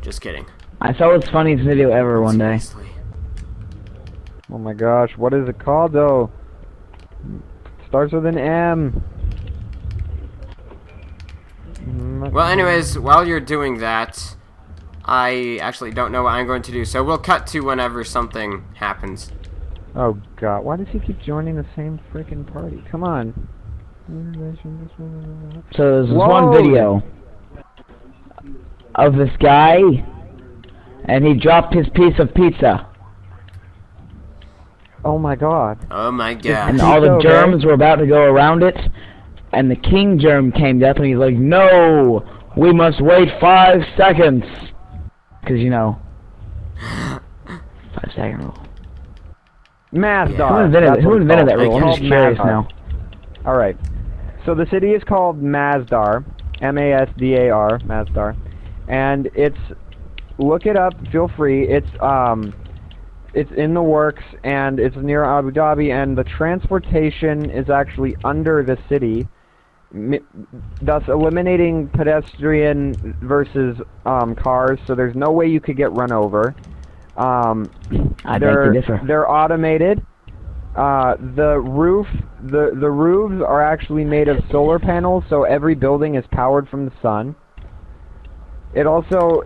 Just kidding. I saw the funniest video ever one day. Seriously. Oh my gosh, what is it called though? Starts with an M. Well, anyways, while you're doing that, I actually don't know what I'm going to do, so we'll cut to whenever something happens. Oh god, why does he keep joining the same freaking party? Come on. So there's this Whoa. one video of this guy, and he dropped his piece of pizza, Oh my god. Oh my god. and all the Okay. germs were about to go around it, and the king germ came up, and he's like, "No, we must wait 5 seconds," because you know, 5-second rule. Masdar. Who invented that rule? I'm It's just curious Masdar. now. Alright. So the city is called Masdar. M-A-S-D-A-R. Masdar. And it's... Look it up. Feel free. It's in the works, and it's near Abu Dhabi, and the transportation is actually under the city, thus eliminating pedestrian versus cars, so there's no way you could get run over. I beg to differ. They're automated. The roofs are actually made of solar panels, so every building is powered from the sun. It also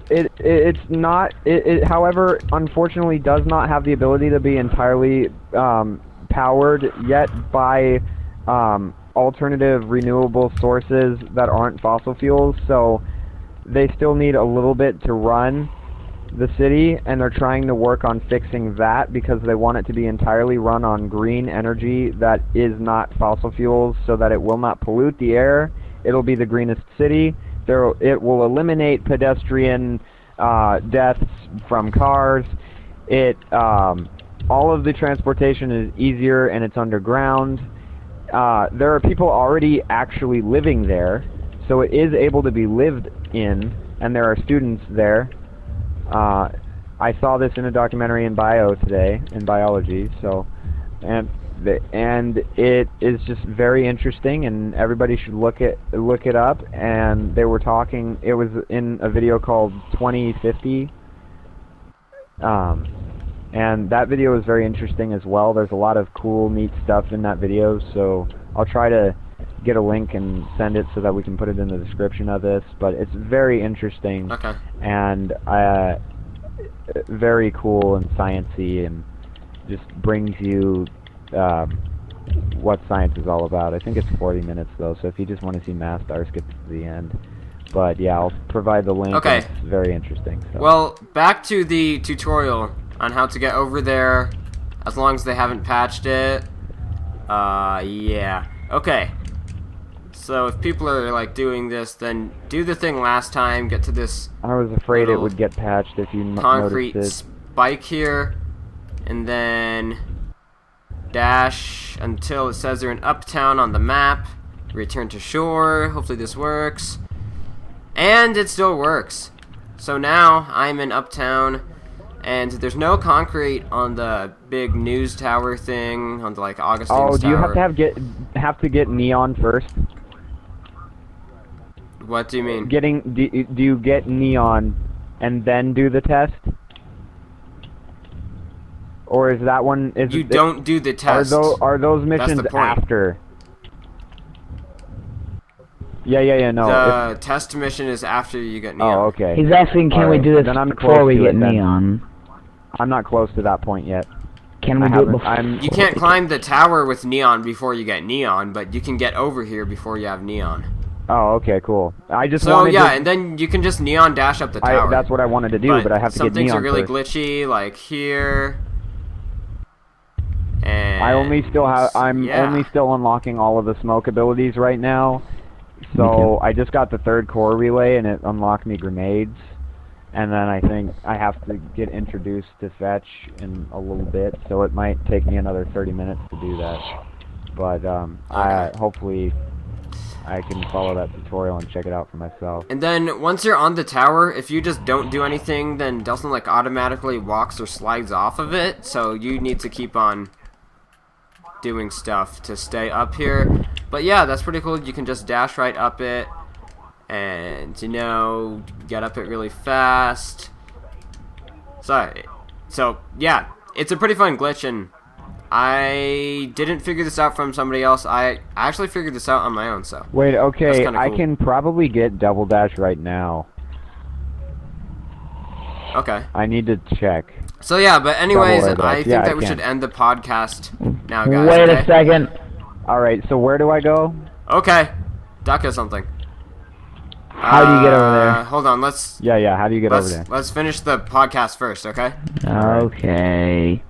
however, unfortunately does not have the ability to be entirely powered yet by alternative renewable sources that aren't fossil fuels, so they still need a little bit to run the city, and they're trying to work on fixing that because they want it to be entirely run on green energy that is not fossil fuels, so that it will not pollute the air. It'll be the greenest city. It will eliminate pedestrian deaths from cars. All of the transportation is easier, and it's underground. There are people already actually living there, so it is able to be lived in, and there are students there. I saw this in a documentary in bio today, in biology, so, and it is just very interesting, and everybody should look it up. And they were talking, it was in a video called 2050, and that video is very interesting as well. There's a lot of cool, neat stuff in that video, so I'll try to get a link and send it so that we can put it in the description of this, but it's very interesting. Okay. And very cool and sciencey, and just brings you what science is all about. I think it's 40 minutes though, so if you just want to see Masdar, skip to the end. But yeah, I'll provide the link. Okay. It's very interesting. So. Well, back to the tutorial on how to get over there, as long as they haven't patched it. Yeah. Okay. So if people are like doing this, then do the thing last time, get to this I was afraid it little would get patched if you concrete noticed it. spike here, and then dash until it says they're in Uptown on the map. Return to shore. Hopefully this works. And it still works. So now I'm in Uptown, and there's no concrete on the big news tower thing, on the like Augustine's tower. Oh, do you have to get neon first? What do you mean? Do you get neon and then do the test? Or is that one... You don't do the test. Are those missions the point. after? Yeah, no. The test mission is after you get neon. Oh, okay. He's asking, can we Alright, do this then I'm before close we to get it then. neon? I'm not close to that point yet. Can we I do it haven't- before? I'm- You can't climb the tower with neon before you get neon, but you can get over here before you have neon. Oh, okay, cool. I just So wanted yeah, to... and then you can just neon dash up the tower. That's what I wanted to do, but I have to some get things neon are really first. glitchy, like here. And I'm yeah. only still unlocking all of the smoke abilities right now. So I just got the third core relay, and it unlocked me grenades. And then I think I have to get introduced to fetch in a little bit, so it might take me another 30 minutes to do that. But hopefully I can follow that tutorial and check it out for myself. And then once you're on the tower, if you just don't do anything, then Delson like automatically walks or slides off of it. So you need to keep on doing stuff to stay up here. But yeah, that's pretty cool. You can just dash right up it, and get up it really fast. So yeah, it's a pretty fun glitch, and I didn't figure this out from somebody else. I actually figured this out on my own. So wait, okay, cool. I can probably get double dash right now. Okay. I need to check. So yeah, but anyways, Double I dash. think Yeah, that I we can. should end the podcast now, guys. Wait okay? a second. All right, so where do I go? Okay, Duck has something. How do you get over there? Hold on, let's Yeah, how do you get over there? let's finish the podcast first, okay? Okay.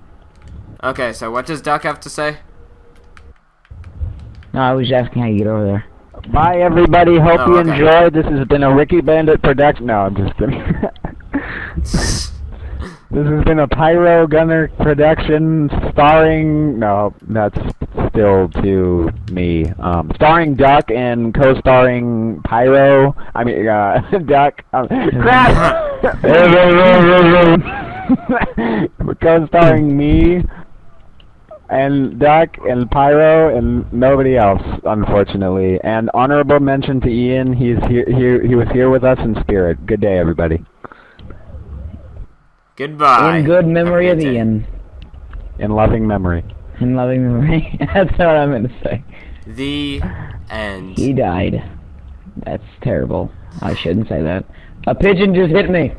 Okay, so what does Duck have to say? No, I was asking how you get over there. Bye, everybody. Hope Oh, you okay. enjoyed. This has been a Ricky Bandit production. No, I'm just kidding. This has been a Pyro Gunner production starring... No, that's still to me. Starring Duck and co-starring Pyro. I mean, Duck. Crap! Co-starring me and Duck and Pyro and nobody else, unfortunately. And honorable mention to Ian. He's here. He was here with us in spirit. Good day, everybody. Goodbye. In good memory of Have a good day. Ian. In loving memory. In loving memory. That's what I meant to say. The end. He died. That's terrible. I shouldn't say that. A pigeon just hit me.